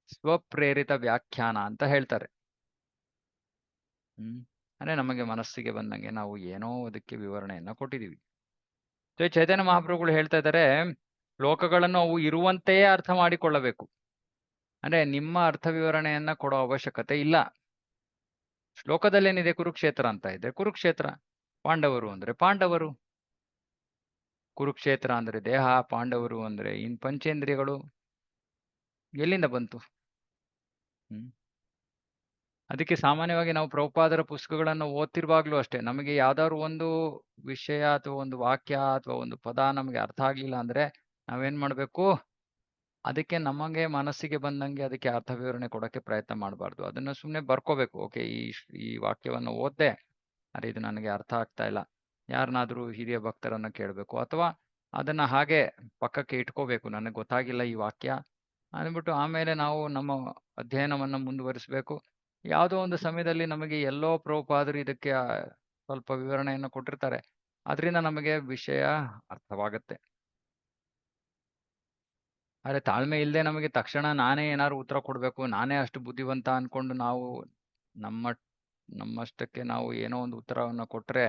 ಸ್ವಪ್ರೇರಿತ ವ್ಯಾಖ್ಯಾನ ಅಂತ ಹೇಳ್ತಾರೆ. ಅಂದ್ರೆ ನಮಗೆ ಮನಸ್ಸಿಗೆ ಬಂದಂಗೆ ನಾವು ಏನೋ ಅದಕ್ಕೆ ವಿವರಣೆಯನ್ನ ಕೊಟ್ಟಿದೀವಿ. ಚೈತನ್ಯ ಮಹಾಪ್ರಭುಗಳು ಹೇಳ್ತಾ ಇದ್ದಾರೆ, ಶ್ಲೋಕಗಳನ್ನು ಅವು ಇರುವಂತೆಯೇ ಅರ್ಥ ಮಾಡಿಕೊಳ್ಳಬೇಕು. ಅಂದ್ರೆ ನಿಮ್ಮ ಅರ್ಥ ವಿವರಣೆಯನ್ನ ಕೊಡೋ ಅವಶ್ಯಕತೆ ಇಲ್ಲ. ಶ್ಲೋಕದಲ್ಲೇನಿದೆ ಕುರುಕ್ಷೇತ್ರ ಅಂತ ಇದೆ, ಕುರುಕ್ಷೇತ್ರ. ಪಾಂಡವರು ಅಂದ್ರೆ ಪಾಂಡವರು. ಕುರುಕ್ಷೇತ್ರ ಅಂದ್ರೆ ದೇಹ, ಪಾಂಡವರು ಅಂದ್ರೆ ಪಂಚೇಂದ್ರಿಯಗಳು. ಎಲ್ಲಿಂದ ಬಂತು? ಅದಕ್ಕೆ ಸಾಮಾನ್ಯವಾಗಿ ನಾವು ಪ್ರಭುಪಾದರ ಪುಸ್ತಕಗಳನ್ನು ಓದ್ತಿರುವಾಗ್ಲೂ ಅಷ್ಟೇ, ನಮಗೆ ಯಾವ್ದಾದ್ರು ಒಂದು ವಿಷಯ ಅಥವಾ ಒಂದು ವಾಕ್ಯ ಅಥವಾ ಒಂದು ಪದ ನಮಗೆ ಅರ್ಥ ಆಗ್ಲಿಲ್ಲ ಅಂದ್ರೆ ನಾವೇನ್ ಮಾಡ್ಬೇಕು? ಅದಕ್ಕೆ ನಮಗೆ ಮನಸ್ಸಿಗೆ ಬಂದಂಗೆ ಅದಕ್ಕೆ ಅರ್ಥ ವಿವರಣೆ ಕೊಡೋಕೆ ಪ್ರಯತ್ನ ಮಾಡಬಾರ್ದು. ಅದನ್ನ ಸುಮ್ಮನೆ ಬರ್ಕೋಬೇಕು. ಓಕೆ, ಈ ವಾಕ್ಯವನ್ನು ಓದ್ದೆ, ಅರೆ ಇದು ನನಗೆ ಅರ್ಥ ಆಗ್ತಾ ಇಲ್ಲ, ಯಾರನ್ನಾದ್ರೂ ಹಿರಿಯ ಭಕ್ತರನ್ನ ಕೇಳಬೇಕು, ಅಥವಾ ಅದನ್ನ ಹಾಗೆ ಪಕ್ಕಕ್ಕೆ ಇಟ್ಕೋಬೇಕು, ನನಗೆ ಗೊತ್ತಾಗಿಲ್ಲ ಈ ವಾಕ್ಯ ಅಂದ್ಬಿಟ್ಟು ಆಮೇಲೆ ನಾವು ನಮ್ಮ ಅಧ್ಯಯನವನ್ನ ಮುಂದುವರಿಸಬೇಕು. ಯಾವುದೋ ಒಂದು ಸಮಯದಲ್ಲಿ ನಮಗೆ ಎಲ್ಲೋ ಪ್ರಭುಪಾದರು ಇದಕ್ಕೆ ಸ್ವಲ್ಪ ವಿವರಣೆಯನ್ನು ಕೊಟ್ಟಿರ್ತಾರೆ, ಅದರಿಂದ ನಮಗೆ ವಿಷಯ ಅರ್ಥವಾಗುತ್ತೆ. ಆದ್ರೆ ತಾಳ್ಮೆ ಇಲ್ಲದೆ ನಮಗೆ ತಕ್ಷಣ ನಾನೇ ಏನಾದ್ರು ಉತ್ತರ ಕೊಡ್ಬೇಕು, ನಾನೇ ಅಷ್ಟು ಬುದ್ಧಿವಂತ ಅನ್ಕೊಂಡು ನಾವು ನಮ್ಮ ನಮ್ಮಷ್ಟಕ್ಕೆ ನಾವು ಏನೋ ಒಂದು ಉತ್ತರವನ್ನು ಕೊಟ್ರೆ,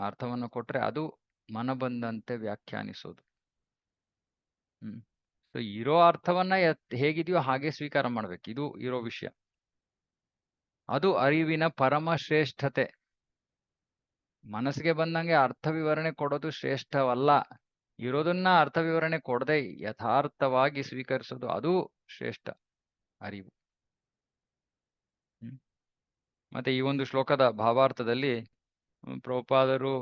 ಅರ್ಥವನ್ನು ಕೊಟ್ರೆ ಅದು ಮನ ಬಂದಂತೆ ವ್ಯಾಖ್ಯಾನಿಸೋದು. ಸೊ ಇರೋ ಅರ್ಥವನ್ನ ಹೇಗಿದೆಯೋ ಹಾಗೆ ಸ್ವೀಕಾರ ಮಾಡ್ಬೇಕು. ಇದು ಇರೋ ವಿಷಯ. ಅದು ಅರಿವಿನ ಪರಮ ಶ್ರೇಷ್ಠತೆ. ಮನಸ್ಸಿಗೆ ಬಂದಂಗೆ ಅರ್ಥ ವಿವರಣೆ ಕೊಡೋದು ಶ್ರೇಷ್ಠವಲ್ಲ. ಇರೋದನ್ನ ಅರ್ಥ ವಿವರಣೆ ಕೊಡದೆ ಯಥಾರ್ಥವಾಗಿ ಸ್ವೀಕರಿಸೋದು ಅದು ಶ್ರೇಷ್ಠ ಅರಿವು. ಮತ್ತೆ ಈ ಒಂದು ಶ್ಲೋಕದ ಭಾವಾರ್ಥದಲ್ಲಿ ಪ್ರಭುಪಾದರು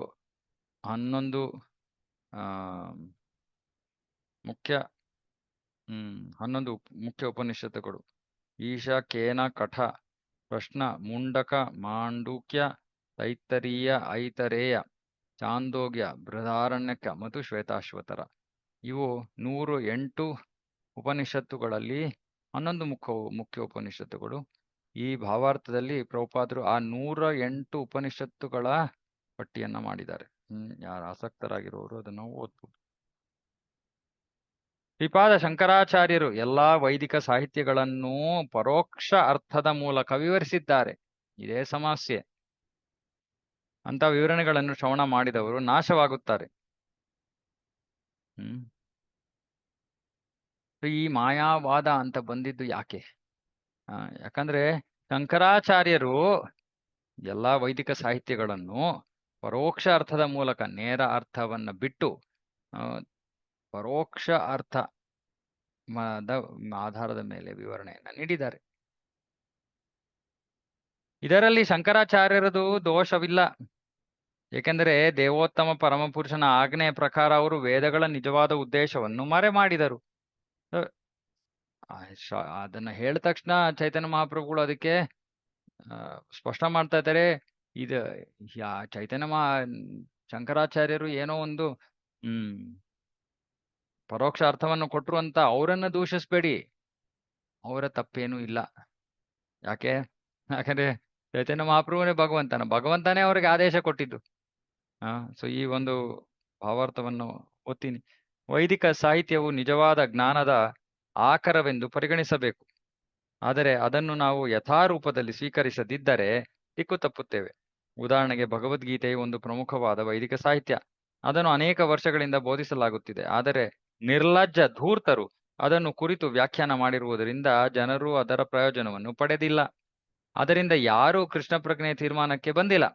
11 ಮುಖ್ಯ ಉಪನಿಷತ್ತುಗಳು, ಈಶ, ಕೇನ, ಕಠ, ಪ್ರಶ್ನ, ಮುಂಡಕ, ಮಾಂಡೂಕ್ಯ, ತೈತ್ತರೀಯ, ಐತರೇಯ, ಚಾಂದೋಗ್ಯ, ಬೃಹದಾರಣ್ಯಕ ಮತ್ತು ಶ್ವೇತಾಶ್ವತರ, ಇವು 108 ಉಪನಿಷತ್ತುಗಳಲ್ಲಿ 11 ಮುಖ್ಯ ಉಪನಿಷತ್ತುಗಳು. ಈ ಭಾವಾರ್ಥದಲ್ಲಿ ಪ್ರಭುಪಾದರು ಆ 108 ಉಪನಿಷತ್ತುಗಳ ಪಟ್ಟಿಯನ್ನ ಮಾಡಿದ್ದಾರೆ. ಯಾರು ಆಸಕ್ತರಾಗಿರೋರು ಅದನ್ನು ಓದ್ಬೋದು. ಶ್ರೀಪಾದ ಶಂಕರಾಚಾರ್ಯರು ಎಲ್ಲಾ ವೈದಿಕ ಸಾಹಿತ್ಯಗಳನ್ನೂ ಪರೋಕ್ಷ ಅರ್ಥದ ಮೂಲಕ ವಿವರಿಸಿದ್ದಾರೆ. ಇದೇ ಸಮಸ್ಯೆ. ಅಂತ ವಿವರಣೆಗಳನ್ನು ಶ್ರವಣ ಮಾಡಿದವರು ನಾಶವಾಗುತ್ತಾರೆ. ಈ ಮಾಯಾವಾದ ಅಂತ ಬಂದಿದ್ದು ಯಾಕೆ? ಯಾಕಂದ್ರೆ ಶಂಕರಾಚಾರ್ಯರು ಎಲ್ಲಾ ವೈದಿಕ ಸಾಹಿತ್ಯಗಳನ್ನು ಪರೋಕ್ಷ ಅರ್ಥದ ಮೂಲಕ, ನೇರ ಅರ್ಥವನ್ನ ಬಿಟ್ಟು ಪರೋಕ್ಷ ಅರ್ಥದ ಆಧಾರದ ಮೇಲೆ ವಿವರಣೆಯನ್ನ ನೀಡಿದ್ದಾರೆ. ಇದರಲ್ಲಿ ಶಂಕರಾಚಾರ್ಯರದು ದೋಷವಿಲ್ಲ. ಏಕೆಂದರೆ ದೇವೋತ್ತಮ ಪರಮಪುರುಷನ ಆಜ್ಞೆಯ ಪ್ರಕಾರ ಅವರು ವೇದಗಳ ನಿಜವಾದ ಉದ್ದೇಶವನ್ನು ಮರೆ ಮಾಡಿದರು. ಅದನ್ನ ಹೇಳಿದ ತಕ್ಷಣ ಚೈತನ್ಯ ಮಹಾಪ್ರಭುಗಳು ಅದಕ್ಕೆ ಸ್ಪಷ್ಟ ಮಾಡ್ತಾ ಇದ್ದಾರೆ. ಇದು ಶಂಕರಾಚಾರ್ಯರು ಏನೋ ಒಂದು ಪರೋಕ್ಷ ಅರ್ಥವನ್ನು ಕೊಟ್ರು ಅಂತ ಅವರನ್ನ ದೂಷಿಸ್ಬೇಡಿ. ಅವರ ತಪ್ಪೇನೂ ಇಲ್ಲ. ಯಾಕಂದ್ರೆ ಚೈತನ್ಯ ಮಹಾಪ್ರಭುನೇ ಭಗವಂತನೇ ಅವರಿಗೆ ಆದೇಶ ಕೊಟ್ಟಿದ್ದು. ಸೊ ಈ ಒಂದು ಭಾವಾರ್ಥವನ್ನು ಓದ್ತೀನಿ. ವೈದಿಕ ಸಾಹಿತ್ಯವು ನಿಜವಾದ ಜ್ಞಾನದ ಆಕರವೆಂದು ಪರಿಗಣಿಸಬೇಕು. ಆದರೆ ಅದನ್ನು ನಾವು ಯಥಾರೂಪದಲ್ಲಿ ಸ್ವೀಕರಿಸದಿದ್ದರೆ ದಿಕ್ಕು ತಪ್ಪುತ್ತೇವೆ. ಉದಾಹರಣೆಗೆ ಭಗವದ್ಗೀತೆಯು ಒಂದು ಪ್ರಮುಖವಾದ ವೈದಿಕ ಸಾಹಿತ್ಯ. ಅದನ್ನು ಅನೇಕ ವರ್ಷಗಳಿಂದ ಬೋಧಿಸಲಾಗುತ್ತಿದೆ. ಆದರೆ ನಿರ್ಲಜ್ಜ ಧೂರ್ತರು ಅದನ್ನು ಕುರಿತು ವ್ಯಾಖ್ಯಾನ ಮಾಡಿರುವುದರಿಂದ ಜನರು ಅದರ ಪ್ರಯೋಜನವನ್ನು ಪಡೆದಿಲ್ಲ. ಅದರಿಂದ ಯಾರೂ ಕೃಷ್ಣ ಪ್ರಜ್ಞೆಯ ತೀರ್ಮಾನಕ್ಕೆ ಬಂದಿಲ್ಲ.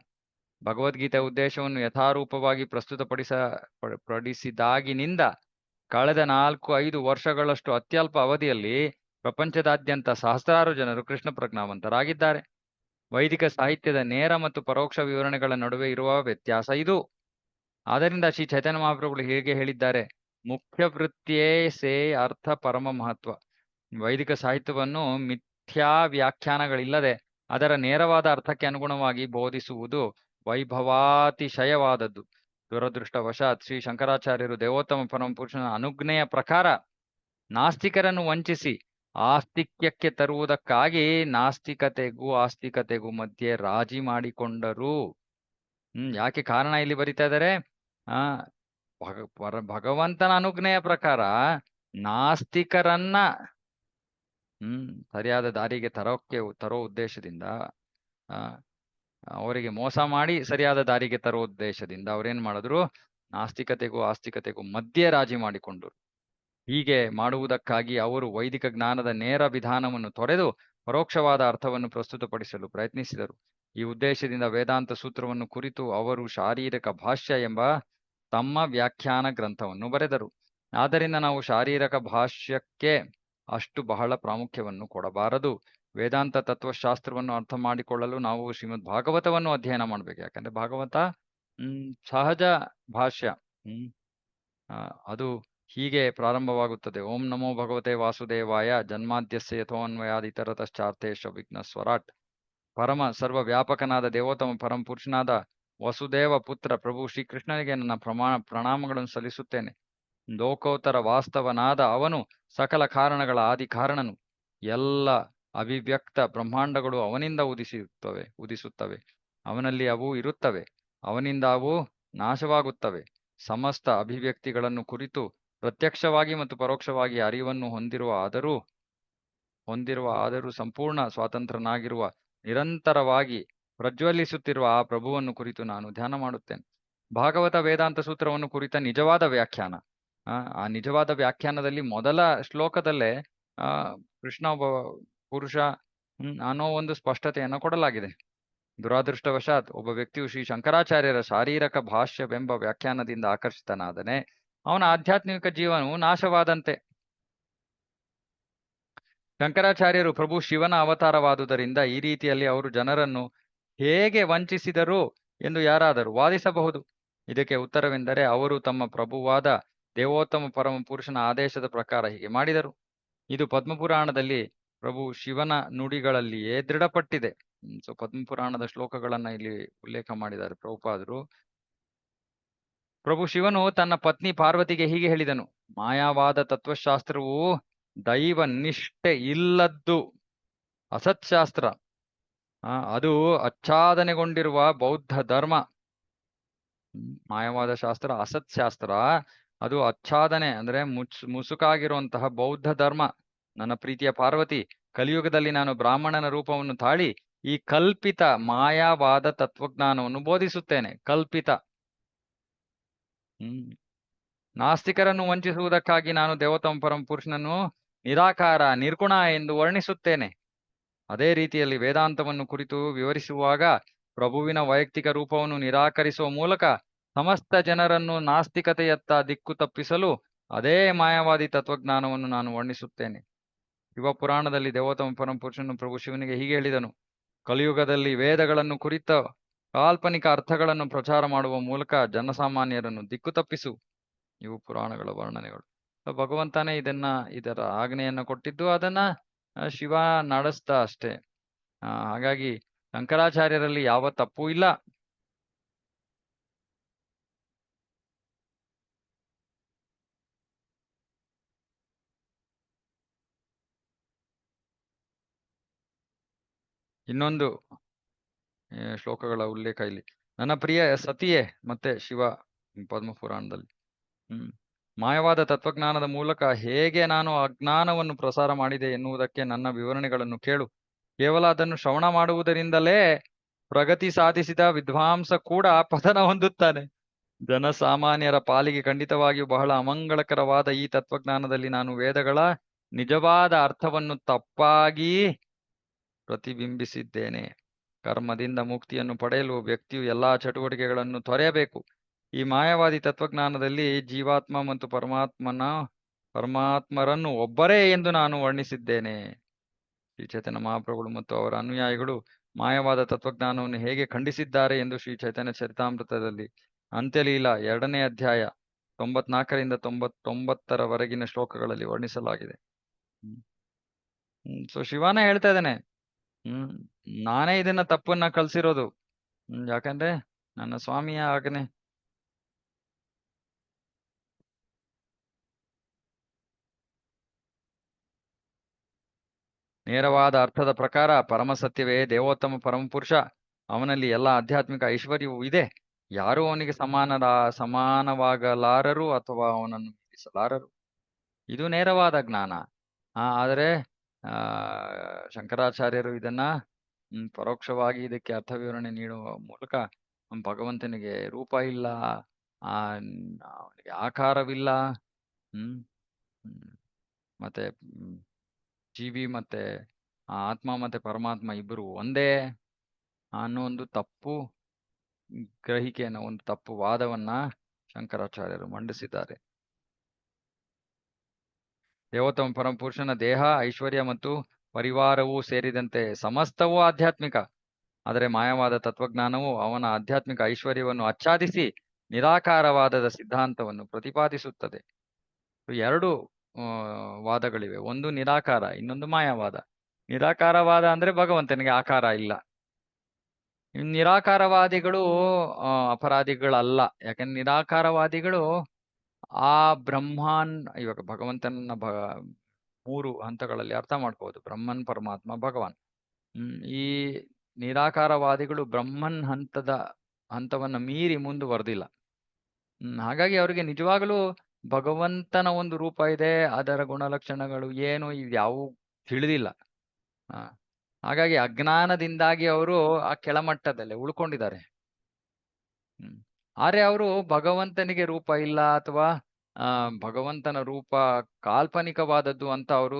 ಭಗವದ್ಗೀತೆಯ ಉದ್ದೇಶವನ್ನು ಯಥಾರೂಪವಾಗಿ ಪ್ರಕಟಿಸಿದಾಗಿನಿಂದ ಕಳೆದ 4-5 ವರ್ಷಗಳಷ್ಟು ಅತ್ಯಲ್ಪ ಅವಧಿಯಲ್ಲಿ ಪ್ರಪಂಚದಾದ್ಯಂತ ಸಹಸ್ರಾರು ಜನರು ಕೃಷ್ಣ ಪ್ರಜ್ಞಾವಂತರಾಗಿದ್ದಾರೆ. ವೈದಿಕ ಸಾಹಿತ್ಯದ ನೇರ ಮತ್ತು ಪರೋಕ್ಷ ವಿವರಣೆಗಳ ನಡುವೆ ಇರುವ ವ್ಯತ್ಯಾಸ ಇದು. ಆದ್ದರಿಂದ ಶ್ರೀ ಚೈತನ್ಯ ಮಹಾಪ್ರಭುಗಳು ಹೀಗೆ ಹೇಳಿದ್ದಾರೆ: ಮುಖ್ಯ ವೃತ್ತಿಯೇ ಸೇ ಅರ್ಥ ಪರಮ ಮಹತ್ವ. ವೈದಿಕ ಸಾಹಿತ್ಯವನ್ನು ಮಿಥ್ಯಾ ವ್ಯಾಖ್ಯಾನಗಳಿಲ್ಲದೆ ಅದರ ನೇರವಾದ ಅರ್ಥಕ್ಕೆ ಅನುಗುಣವಾಗಿ ಬೋಧಿಸುವುದು ವೈಭವಾತಿಶಯವಾದದ್ದು. ದುರದೃಷ್ಟವಶಾತ್ ಶ್ರೀ ಶಂಕರಾಚಾರ್ಯರು ದೇವೋತ್ತಮ ಪರಮಪುರುಷನ ಅನುಜ್ಞೆಯ ಪ್ರಕಾರ ನಾಸ್ತಿಕರನ್ನು ವಂಚಿಸಿ ಆಸ್ತಿಕ್ಯಕ್ಕೆ ತರುವುದಕ್ಕಾಗಿ ನಾಸ್ತಿಕತೆಗೂ ಆಸ್ತಿಕತೆಗೂ ಮಧ್ಯೆ ರಾಜಿ ಮಾಡಿಕೊಂಡರು. ಯಾಕೆ ಕಾರಣ ಇಲ್ಲಿ ಬರಿತಾ ಇದ್ದಾರೆ? ಭಗವಂತನ ಅನುಜ್ಞೆಯ ಪ್ರಕಾರ ನಾಸ್ತಿಕರನ್ನ ಸರಿಯಾದ ದಾರಿಗೆ ತರೋ ಉದ್ದೇಶದಿಂದ, ಅವರಿಗೆ ಮೋಸ ಮಾಡಿ ಸರಿಯಾದ ದಾರಿಗೆ ತರೋ ಉದ್ದೇಶದಿಂದ ಅವ್ರೇನ್ ಮಾಡಿದ್ರು? ನಾಸ್ತಿಕತೆಗೂ ಆಸ್ತಿಕತೆಗೂ ಮಧ್ಯೆ ರಾಜಿ ಮಾಡಿಕೊಂಡರು. ಹೀಗೆ ಮಾಡುವುದಕ್ಕಾಗಿ ಅವರು ವೈದಿಕ ಜ್ಞಾನದ ನೇರ ವಿಧಾನವನ್ನು ತೊರೆದು ಪರೋಕ್ಷವಾದ ಅರ್ಥವನ್ನು ಪ್ರಸ್ತುತಪಡಿಸಲು ಪ್ರಯತ್ನಿಸಿದರು. ಈ ಉದ್ದೇಶದಿಂದ ವೇದಾಂತ ಸೂತ್ರವನ್ನು ಕುರಿತು ಅವರು ಶಾರೀರಕ ಭಾಷ್ಯ ಎಂಬ ತಮ್ಮ ವ್ಯಾಖ್ಯಾನ ಗ್ರಂಥವನ್ನು ಬರೆದರು. ಆದ್ದರಿಂದ ನಾವು ಶಾರೀರಕ ಭಾಷ್ಯಕ್ಕೆ ಅಷ್ಟು ಬಹಳ ಪ್ರಾಮುಖ್ಯವನ್ನು ಕೊಡಬಾರದು. ವೇದಾಂತ ತತ್ವಶಾಸ್ತ್ರವನ್ನು ಅರ್ಥ ಮಾಡಿಕೊಳ್ಳಲು ನಾವು ಶ್ರೀಮದ್ ಭಾಗವತವನ್ನು ಅಧ್ಯಯನ ಮಾಡ್ಬೇಕು. ಯಾಕಂದ್ರೆ ಭಾಗವತ ಸಹಜ ಭಾಷ್ಯ. ಅದು ಹೀಗೆ ಪ್ರಾರಂಭವಾಗುತ್ತದೆ: ಓಂ ನಮೋ ಭಗವತೆ ವಾಸುದೇವಾಯ ಜನ್ಮಾದ್ಯಸ್ಯ ಯಥೋನ್ವಯಾದಿತರತಶ್ಚಾರ್ಥೇಶ ವಿಘ್ನ ಸ್ವರಾಟ್. ಪರಮ ಸರ್ವವ್ಯಾಪಕನಾದ ದೇವೋತ್ತಮ ಪರಮ ಪುರುಷನಾದ ವಸುದೇವ ಪುತ್ರ ಪ್ರಭು ಶ್ರೀಕೃಷ್ಣನಿಗೆ ನನ್ನ ಪ್ರಣಾಮಗಳನ್ನು ಸಲ್ಲಿಸುತ್ತೇನೆ. ಲೋಕೋತ್ತರ ವಾಸ್ತವನಾದ ಅವನು ಸಕಲ ಕಾರಣಗಳ ಆದಿ ಕಾರಣನು. ಎಲ್ಲ ಅಭಿವ್ಯಕ್ತ ಬ್ರಹ್ಮಾಂಡಗಳು ಅವನಿಂದ ಉದಿಸುತ್ತವೆ. ಅವನಲ್ಲಿ ಅವು ಇರುತ್ತವೆ, ಅವನಿಂದ ಅವು ನಾಶವಾಗುತ್ತವೆ. ಸಮಸ್ತ ಅಭಿವ್ಯಕ್ತಿಗಳನ್ನು ಕುರಿತು ಪ್ರತ್ಯಕ್ಷವಾಗಿ ಮತ್ತು ಪರೋಕ್ಷವಾಗಿ ಅರಿವನ್ನು ಹೊಂದಿರುವ ಆದರೂ ಸಂಪೂರ್ಣ ಸ್ವಾತಂತ್ರ್ಯನಾಗಿರುವ ನಿರಂತರವಾಗಿ ಪ್ರಜ್ವಲಿಸುತ್ತಿರುವ ಆ ಪ್ರಭುವನ್ನು ಕುರಿತು ನಾನು ಧ್ಯಾನ ಮಾಡುತ್ತೇನೆ. ಭಾಗವತ ವೇದಾಂತ ಸೂತ್ರವನ್ನು ಕುರಿತ ನಿಜವಾದ ವ್ಯಾಖ್ಯಾನ. ಆ ನಿಜವಾದ ವ್ಯಾಖ್ಯಾನದಲ್ಲಿ ಮೊದಲ ಶ್ಲೋಕದಲ್ಲೇ ಕೃಷ್ಣ ಒಬ್ಬ ಪುರುಷ ಅನ್ನೋ ಒಂದು ಸ್ಪಷ್ಟತೆಯನ್ನು ಕೊಡಲಾಗಿದೆ. ದುರಾದೃಷ್ಟವಶಾತ್ ಒಬ್ಬ ವ್ಯಕ್ತಿಯು ಶ್ರೀ ಶಂಕರಾಚಾರ್ಯರ ಶಾರೀರಕ ಭಾಷ್ಯವೆಂಬ ವ್ಯಾಖ್ಯಾನದಿಂದ ಆಕರ್ಷಿತನಾದನೆ ಅವನ ಆಧ್ಯಾತ್ಮಿಕ ಜೀವನವು ನಾಶವಾದಂತೆ. ಶಂಕರಾಚಾರ್ಯರು ಪ್ರಭು ಶಿವನ ಅವತಾರವಾದುದರಿಂದ ಈ ರೀತಿಯಲ್ಲಿ ಅವರು ಜನರನ್ನು ಹೇಗೆ ವಂಚಿಸಿದರು ಎಂದು ಯಾರಾದರೂ ವಾದಿಸಬಹುದು. ಇದಕ್ಕೆ ಉತ್ತರವೆಂದರೆ ಅವರು ತಮ್ಮ ಪ್ರಭುವಾದ ದೇವೋತ್ತಮ ಪರಮ ಪುರುಷನ ಆದೇಶದ ಪ್ರಕಾರ ಹೀಗೆ ಮಾಡಿದರು. ಇದು ಪದ್ಮಪುರಾಣದಲ್ಲಿ ಪ್ರಭು ಶಿವನ ನುಡಿಗಳಲ್ಲಿಯೇ ದೃಢಪಟ್ಟಿದೆ. ಸೊ ಪದ್ಮಪುರಾಣದ ಶ್ಲೋಕಗಳನ್ನ ಇಲ್ಲಿ ಉಲ್ಲೇಖ ಮಾಡಿದ್ದಾರೆ ಪ್ರಭುಪಾದರು. ಪ್ರಭು ಶಿವನು ತನ್ನ ಪತ್ನಿ ಪಾರ್ವತಿಗೆ ಹೀಗೆ ಹೇಳಿದನು: ಮಾಯಾವಾದ ತತ್ವಶಾಸ್ತ್ರವು ದೈವ ನಿಷ್ಠೆ ಇಲ್ಲದ್ದು ಅಸತ್ಶಾಸ್ತ್ರ. ಅದು ಆಚ್ಛಾದನೆಗೊಂಡಿರುವ ಬೌದ್ಧ ಧರ್ಮ. ಮಾಯವಾದ ಶಾಸ್ತ್ರ ಅಸತ್ಶಾಸ್ತ್ರ, ಅದು ಆಚ್ಛಾದನೆ ಅಂದ್ರೆ ಮುಸುಕಾಗಿರುವಂತಹ ಬೌದ್ಧ ಧರ್ಮ. ನನ್ನ ಪ್ರೀತಿಯ ಪಾರ್ವತಿ, ಕಲಿಯುಗದಲ್ಲಿ ನಾನು ಬ್ರಾಹ್ಮಣನ ರೂಪವನ್ನು ತಾಳಿ ಈ ಕಲ್ಪಿತ ಮಾಯಾವಾದ ತತ್ವಜ್ಞಾನವನ್ನು ಬೋಧಿಸುತ್ತೇನೆ. ಕಲ್ಪಿತ. ನಾಸ್ತಿಕರನ್ನು ವಂಚಿಸುವುದಕ್ಕಾಗಿ ನಾನು ದೇವೋತ್ತಮ ಪರಮ ಪುರುಷನನ್ನು ನಿರಾಕಾರ ನಿರ್ಗುಣ ಎಂದು ವರ್ಣಿಸುತ್ತೇನೆ. ಅದೇ ರೀತಿಯಲ್ಲಿ ವೇದಾಂತವನ್ನು ಕುರಿತು ವಿವರಿಸುವಾಗ ಪ್ರಭುವಿನ ವೈಯಕ್ತಿಕ ರೂಪವನ್ನು ನಿರಾಕರಿಸುವ ಮೂಲಕ ಸಮಸ್ತ ಜನರನ್ನು ನಾಸ್ತಿಕತೆಯತ್ತ ದಿಕ್ಕು ತಪ್ಪಿಸಲು ಅದೇ ಮಾಯಾವಾದಿ ತತ್ವಜ್ಞಾನವನ್ನು ನಾನು ವರ್ಣಿಸುತ್ತೇನೆ. ಶಿವ ಪುರಾಣದಲ್ಲಿ ದೇವೋತ್ತಮ ಪರಮ ಪುರುಷನು ಪ್ರಭು ಶಿವನಿಗೆ ಹೀಗೆ ಹೇಳಿದನು: ಕಲಿಯುಗದಲ್ಲಿ ವೇದಗಳನ್ನು ಕುರಿತ ಕಾಲ್ಪನಿಕ ಅರ್ಥಗಳನ್ನು ಪ್ರಚಾರ ಮಾಡುವ ಮೂಲಕ ಜನಸಾಮಾನ್ಯರನ್ನು ದಿಕ್ಕು ತಪ್ಪಿಸು. ಇವು ಪುರಾಣಗಳ ವರ್ಣನೆಗಳು. ಭಗವಂತನೇ ಇದರ ಆಜ್ಞೆಯನ್ನು ಕೊಟ್ಟಿದ್ದು, ಅದನ್ನ ಶಿವ ನಡೆಸ್ದ ಅಷ್ಟೇ. ಹಾಗಾಗಿ ಶಂಕರಾಚಾರ್ಯರಲ್ಲಿ ಯಾವ ತಪ್ಪು ಇಲ್ಲ. ಇನ್ನೊಂದು ಶ್ಲೋಕಗಳ ಉಲ್ಲೇಖ ಇಲ್ಲಿ: ನನ್ನ ಪ್ರಿಯ ಸತಿಯೇ, ಮತ್ತೆ ಶಿವ ಪದ್ಮಪುರಾಣದಲ್ಲಿ ಮಾಯವಾದ ತತ್ವಜ್ಞಾನದ ಮೂಲಕ ಹೇಗೆ ನಾನು ಅಜ್ಞಾನವನ್ನು ಪ್ರಸಾರ ಮಾಡಿದೆ ಎನ್ನುವುದಕ್ಕೆ ನನ್ನ ವಿವರಣೆಗಳನ್ನು ಕೇಳು. ಕೇವಲ ಅದನ್ನು ಶ್ರವಣ ಮಾಡುವುದರಿಂದಲೇ ಪ್ರಗತಿ ಸಾಧಿಸಿದ ವಿದ್ವಾಂಸ ಕೂಡ ಪತನ ಹೊಂದುತ್ತಾನೆ. ಜನಸಾಮಾನ್ಯರ ಪಾಲಿಗೆ ಖಂಡಿತವಾಗಿಯೂ ಬಹಳ ಅಮಂಗಳಕರವಾದ ಈ ತತ್ವಜ್ಞಾನದಲ್ಲಿ ನಾನು ವೇದಗಳ ನಿಜವಾದ ಅರ್ಥವನ್ನು ತಪ್ಪಾಗಿ ಪ್ರತಿಬಿಂಬಿಸಿದ್ದೇನೆ. ಕರ್ಮದಿಂದ ಮುಕ್ತಿಯನ್ನು ಪಡೆಯಲು ವ್ಯಕ್ತಿಯು ಎಲ್ಲಾ ಚಟುವಟಿಕೆಗಳನ್ನು ತೊರೆಯಬೇಕು. ಈ ಮಾಯಾವಾದಿ ತತ್ವಜ್ಞಾನದಲ್ಲಿ ಜೀವಾತ್ಮ ಮತ್ತು ಪರಮಾತ್ಮರನ್ನು ಒಬ್ಬರೇ ಎಂದು ನಾನು ವರ್ಣಿಸಿದ್ದೇನೆ. ಶ್ರೀ ಚೈತನ್ಯ ಮಹಾಪ್ರಭುಗಳು ಮತ್ತು ಅವರ ಅನುಯಾಯಿಗಳು ಮಾಯವಾದ ತತ್ವಜ್ಞಾನವನ್ನು ಹೇಗೆ ಖಂಡಿಸಿದ್ದಾರೆ ಎಂದು ಶ್ರೀ ಚೈತನ್ಯ ಚರಿತಾಮೃತದಲ್ಲಿ ಅಂತ್ಯಲೀಲಾ 2ನೇ ಅಧ್ಯಾಯ 94ರಿಂದ 99ರವರೆಗಿನ ಶ್ಲೋಕಗಳಲ್ಲಿ ವರ್ಣಿಸಲಾಗಿದೆ. ಸೊ ಶಿವನೇ ಹೇಳ್ತಾ ಇದ್ದಾನೆ, ನಾನೇ ಇದನ್ನ ತಪ್ಪನ್ನ ಕಲ್ಸಿರೋದು. ಯಾಕಂದ್ರೆ ನನ್ನ ಸ್ವಾಮಿಯ ಆಜ್ಞೆ. ನೇರವಾದ ಅರ್ಥದ ಪ್ರಕಾರ ಪರಮಸತ್ಯವೇ ದೇವೋತ್ತಮ ಪರಮಪುರುಷ. ಅವನಲ್ಲಿ ಎಲ್ಲ ಆಧ್ಯಾತ್ಮಿಕ ಐಶ್ವರ್ಯವೂ ಇದೆ. ಯಾರೂ ಅವನಿಗೆ ಸಮಾನವಾಗಲಾರರು ಅಥವಾ ಅವನನ್ನು ಮೀರಿಸಲಾರರು. ಇದು ನೇರವಾದ ಜ್ಞಾನ. ಆದರೆ ಶಂಕರಾಚಾರ್ಯರು ಇದನ್ನ ಪರೋಕ್ಷವಾಗಿ ಇದಕ್ಕೆ ಅರ್ಥ ವಿವರಣೆ ನೀಡುವ ಮೂಲಕ ಭಗವಂತನಿಗೆ ರೂಪ ಇಲ್ಲ, ಅವನಿಗೆ ಆಕಾರವಿಲ್ಲ, ಮತ್ತೆ ಜೀವಿ ಮತ್ತೆ ಆತ್ಮ ಮತ್ತೆ ಪರಮಾತ್ಮ ಇಬ್ಬರು ಒಂದೇ ಅನ್ನೋ ಒಂದು ತಪ್ಪು ಗ್ರಹಿಕೆಯನ್ನು, ಒಂದು ತಪ್ಪು ವಾದವನ್ನ ಶಂಕರಾಚಾರ್ಯರು ಮಂಡಿಸಿದ್ದಾರೆ. ದೇವೋತ್ತಮ ಪರಮಪುರುಷನ ದೇಹ, ಐಶ್ವರ್ಯ ಮತ್ತು ಪರಿವಾರವೂ ಸೇರಿದಂತೆ ಸಮಸ್ತವೂ ಆಧ್ಯಾತ್ಮಿಕ. ಆದರೆ ಮಾಯವಾದ ತತ್ವಜ್ಞಾನವು ಅವನ ಆಧ್ಯಾತ್ಮಿಕ ಐಶ್ವರ್ಯವನ್ನು ಆಚ್ಛಾದಿಸಿ ನಿರಾಕಾರವಾದದ ಸಿದ್ಧಾಂತವನ್ನು ಪ್ರತಿಪಾದಿಸುತ್ತದೆ. ಎರಡು ವಾದಗಳಿವೆ. ಒಂದು ನಿರಾಕಾರ, ಇನ್ನೊಂದು ಮಾಯಾವಾದ. ನಿರಾಕಾರವಾದ ಅಂದ್ರೆ ಭಗವಂತನಿಗೆ ಆಕಾರ ಇಲ್ಲ. ನಿರಾಕಾರವಾದಿಗಳು ಅಪರಾಧಿಗಳಲ್ಲ. ಯಾಕಂದ್ರೆ ನಿರಾಕಾರವಾದಿಗಳು ಆ ಇವಾಗ ಭಗವಂತನ 3 ಹಂತಗಳಲ್ಲಿ ಅರ್ಥ ಮಾಡ್ಕೋಬಹುದು: ಬ್ರಹ್ಮನ್, ಪರಮಾತ್ಮ, ಭಗವಾನ್. ಈ ನಿರಾಕಾರವಾದಿಗಳು ಬ್ರಹ್ಮನ್ ಹಂತವನ್ನ ಮೀರಿ ಮುಂದುವರೆದಿಲ್ಲ. ಹಾಗಾಗಿ ಅವರಿಗೆ ನಿಜವಾಗಲೂ ಭಗವಂತನ ಒಂದು ರೂಪ ಇದೆ, ಅದರ ಗುಣಲಕ್ಷಣಗಳು ಏನು ಇವ್ಯಾವು ತಿಳಿದಿಲ್ಲ. ಹಾಗಾಗಿ ಅಜ್ಞಾನದಿಂದಾಗಿ ಅವರು ಆ ಕೆಳಮಟ್ಟದಲ್ಲೇ ಉಳ್ಕೊಂಡಿದ್ದಾರೆ. ಆದ್ರೆ ಅವರು ಭಗವಂತನಿಗೆ ರೂಪ ಇಲ್ಲ ಅಥವಾ ಭಗವಂತನ ರೂಪ ಕಾಲ್ಪನಿಕವಾದದ್ದು ಅಂತ ಅವರು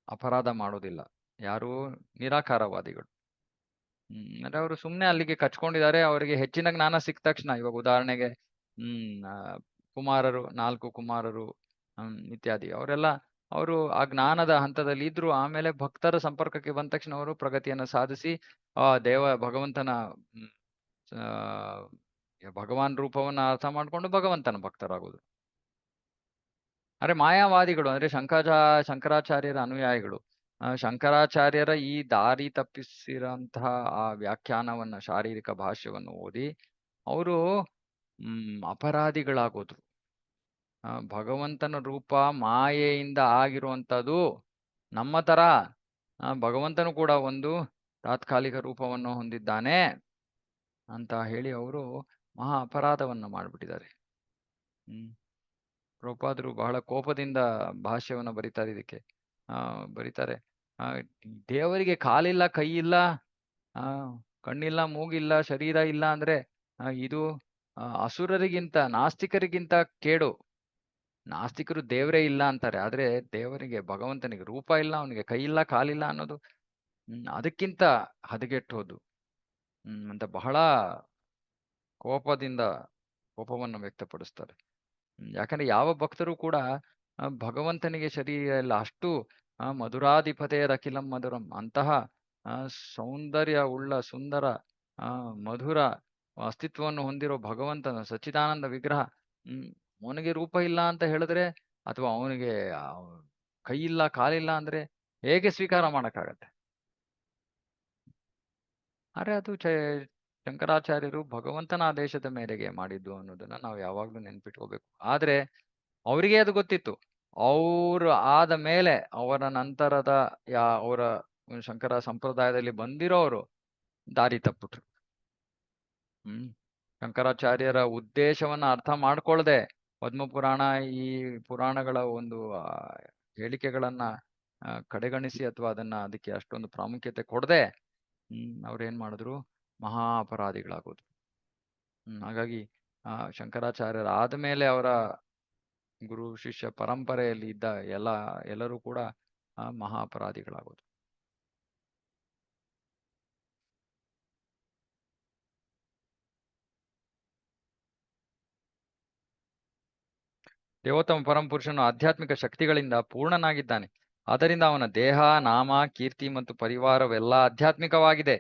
ಅಪರಾಧ ಮಾಡೋದಿಲ್ಲ. ಯಾರು? ನಿರಾಕಾರವಾದಿಗಳು. ಅಂದ್ರೆ ಅವರು ಸುಮ್ನೆ ಅಲ್ಲಿಗೆ ಕಚ್ಕೊಂಡಿದ್ದಾರೆ. ಅವರಿಗೆ ಹೆಚ್ಚಿನ ಜ್ಞಾನ ಸಿಕ್ಕ ತಕ್ಷಣ, ಇವಾಗ ಉದಾಹರಣೆಗೆ ಕುಮಾರರು, 4 ಕುಮಾರರು ಇತ್ಯಾದಿ ಅವರೆಲ್ಲ ಅವರು ಆ ಜ್ಞಾನದ ಹಂತದಲ್ಲಿ ಇದ್ರು. ಆಮೇಲೆ ಭಕ್ತರ ಸಂಪರ್ಕಕ್ಕೆ ಬಂದ ತಕ್ಷಣ ಅವರು ಪ್ರಗತಿಯನ್ನು ಸಾಧಿಸಿ ಭಗವಂತನ ಭಗವಾನ್ ರೂಪವನ್ನ ಅರ್ಥ ಮಾಡ್ಕೊಂಡು ಭಗವಂತನ ಭಕ್ತರಾಗುವುದು. ಅರೆ ಮಾಯಾವಾದಿಗಳು ಅಂದ್ರೆ ಶಂಕರಾಚಾರ್ಯರ ಅನುಯಾಯಿಗಳು. ಶಂಕರಾಚಾರ್ಯರ ಈ ದಾರಿ ತಪ್ಪಿಸಿರಂತಹ ಆ ವ್ಯಾಖ್ಯಾನವನ್ನ, ಶಾರೀರಿಕ ಭಾಷ್ಯವನ್ನು ಓದಿ ಅವರು ಅಪರಾಧಿಗಳಾಗೋದ್ರು. ಭಗವಂತನ ರೂಪ ಮಾಯೆಯಿಂದ ಆಗಿರುವಂಥದ್ದು. ನಮ್ಮ ತರ ಭಗವಂತನು ಕೂಡ ಒಂದು ತಾತ್ಕಾಲಿಕ ರೂಪವನ್ನು ಹೊಂದಿದ್ದಾನೆ ಅಂತ ಹೇಳಿ ಅವರು ಮಹಾ ಅಪರಾಧವನ್ನ ಮಾಡಿಬಿಟ್ಟಿದ್ದಾರೆ. ಪ್ರಭುಪಾದರು ಬಹಳ ಕೋಪದಿಂದ ಭಾಷ್ಯವನ್ನು ಬರೀತಾರೆ ಇದಕ್ಕೆ. ಬರೀತಾರೆ, ದೇವರಿಗೆ ಕಾಲಿಲ್ಲ, ಕೈ ಇಲ್ಲ, ಕಣ್ಣಿಲ್ಲ, ಮೂಗಿಲ್ಲ, ಶರೀರ ಇಲ್ಲ ಅಂದ್ರೆ ಇದು ಅಸುರರಿಗಿಂತ, ನಾಸ್ತಿಕರಿಗಿಂತ ಕೇಡು. ನಾಸ್ತಿಕರು ದೇವರೇ ಇಲ್ಲ ಅಂತಾರೆ, ಆದ್ರೆ ದೇವರಿಗೆ, ಭಗವಂತನಿಗೆ ರೂಪ ಇಲ್ಲ, ಅವನಿಗೆ ಕೈ ಇಲ್ಲ, ಕಾಲಿಲ್ಲ ಅನ್ನೋದು ಅದಕ್ಕಿಂತ ಹದಗೆಟ್ಟೋದು ಅಂತ ಬಹಳ ಕೋಪವನ್ನು ವ್ಯಕ್ತಪಡಿಸ್ತಾರೆ. ಯಾಕಂದ್ರೆ ಯಾವ ಭಕ್ತರು ಕೂಡ ಭಗವಂತನಿಗೆ ಶರೀರ ಇಲ್ಲ, ಅಷ್ಟು ಮಧುರಾಧಿಪತೆಯರ ಅಖಿಲಂ ಮಧುರಂ ಅಂತಹ ಸೌಂದರ್ಯ ಉಳ್ಳ ಸುಂದರ ಮಧುರ ಅಸ್ತಿತ್ವವನ್ನು ಹೊಂದಿರೋ ಭಗವಂತನ ಸಚ್ಚಿದಾನಂದ ವಿಗ್ರಹ ಅವನಿಗೆ ರೂಪ ಇಲ್ಲ ಅಂತ ಹೇಳಿದ್ರೆ, ಅಥವಾ ಅವನಿಗೆ ಕೈ ಇಲ್ಲ, ಕಾಲಿಲ್ಲ ಅಂದ್ರೆ ಹೇಗೆ ಸ್ವೀಕಾರ ಮಾಡಕ್ಕಾಗತ್ತೆ? ಆದ್ರೆ ಅದು ಶಂಕರಾಚಾರ್ಯರು ಭಗವಂತನ ಆದೇಶದ ಮೇರೆಗೆ ಮಾಡಿದ್ದು ಅನ್ನೋದನ್ನ ನಾವು ಯಾವಾಗ್ಲೂ ನೆನ್ಪಿಟ್ಕೋಬೇಕು. ಆದ್ರೆ ಅವರಿಗೆ ಅದು ಗೊತ್ತಿತ್ತು. ಅವರು ಆದ ಮೇಲೆ ಅವರ ನಂತರದ ಅವರ ಶಂಕರ ಸಂಪ್ರದಾಯದಲ್ಲಿ ಬಂದಿರೋರು ದಾರಿ ತಪ್ಪಿಟ್ರು. ಶಂಕರಾಚಾರ್ಯರ ಉದ್ದೇಶವನ್ನ ಅರ್ಥ ಮಾಡ್ಕೊಳ್ದೆ, ಪದ್ಮಪುರಾಣ ಈ ಪುರಾಣಗಳ ಒಂದು ಹೇಳಿಕೆಗಳನ್ನ ಕಡೆಗಣಿಸಿ ಅಥವಾ ಅದಕ್ಕೆ ಅಷ್ಟೊಂದು ಪ್ರಾಮುಖ್ಯತೆ ಕೊಡದೆ ಅವ್ರೇನ್ ಮಾಡಿದ್ರು? ಮಹಾ ಅಪರಾಧಿಗಳಾಗೋದು. ಹಾಗಾಗಿ ಶಂಕರಾಚಾರ್ಯರ ಆದ್ಮೇಲೆ ಅವರ ಗುರು ಶಿಷ್ಯ ಪರಂಪರೆಯಲ್ಲಿ ಇದ್ದ ಎಲ್ಲರೂ ಕೂಡ ಮಹಾ ಅಪರಾಧಿಗಳಾಗೋದು. ದೇವೋತ್ತಮ ಪರಮಪುರುಷನು ಆಧ್ಯಾತ್ಮಿಕ ಶಕ್ತಿಗಳಿಂದ ಪೂರ್ಣನಾಗಿದ್ದಾನೆ. ಆದ್ದರಿಂದ ಅವನ ದೇಹ, ನಾಮ, ಕೀರ್ತಿ ಮತ್ತು ಪರಿವಾರವೆಲ್ಲ ಆಧ್ಯಾತ್ಮಿಕವಾಗಿದೆ.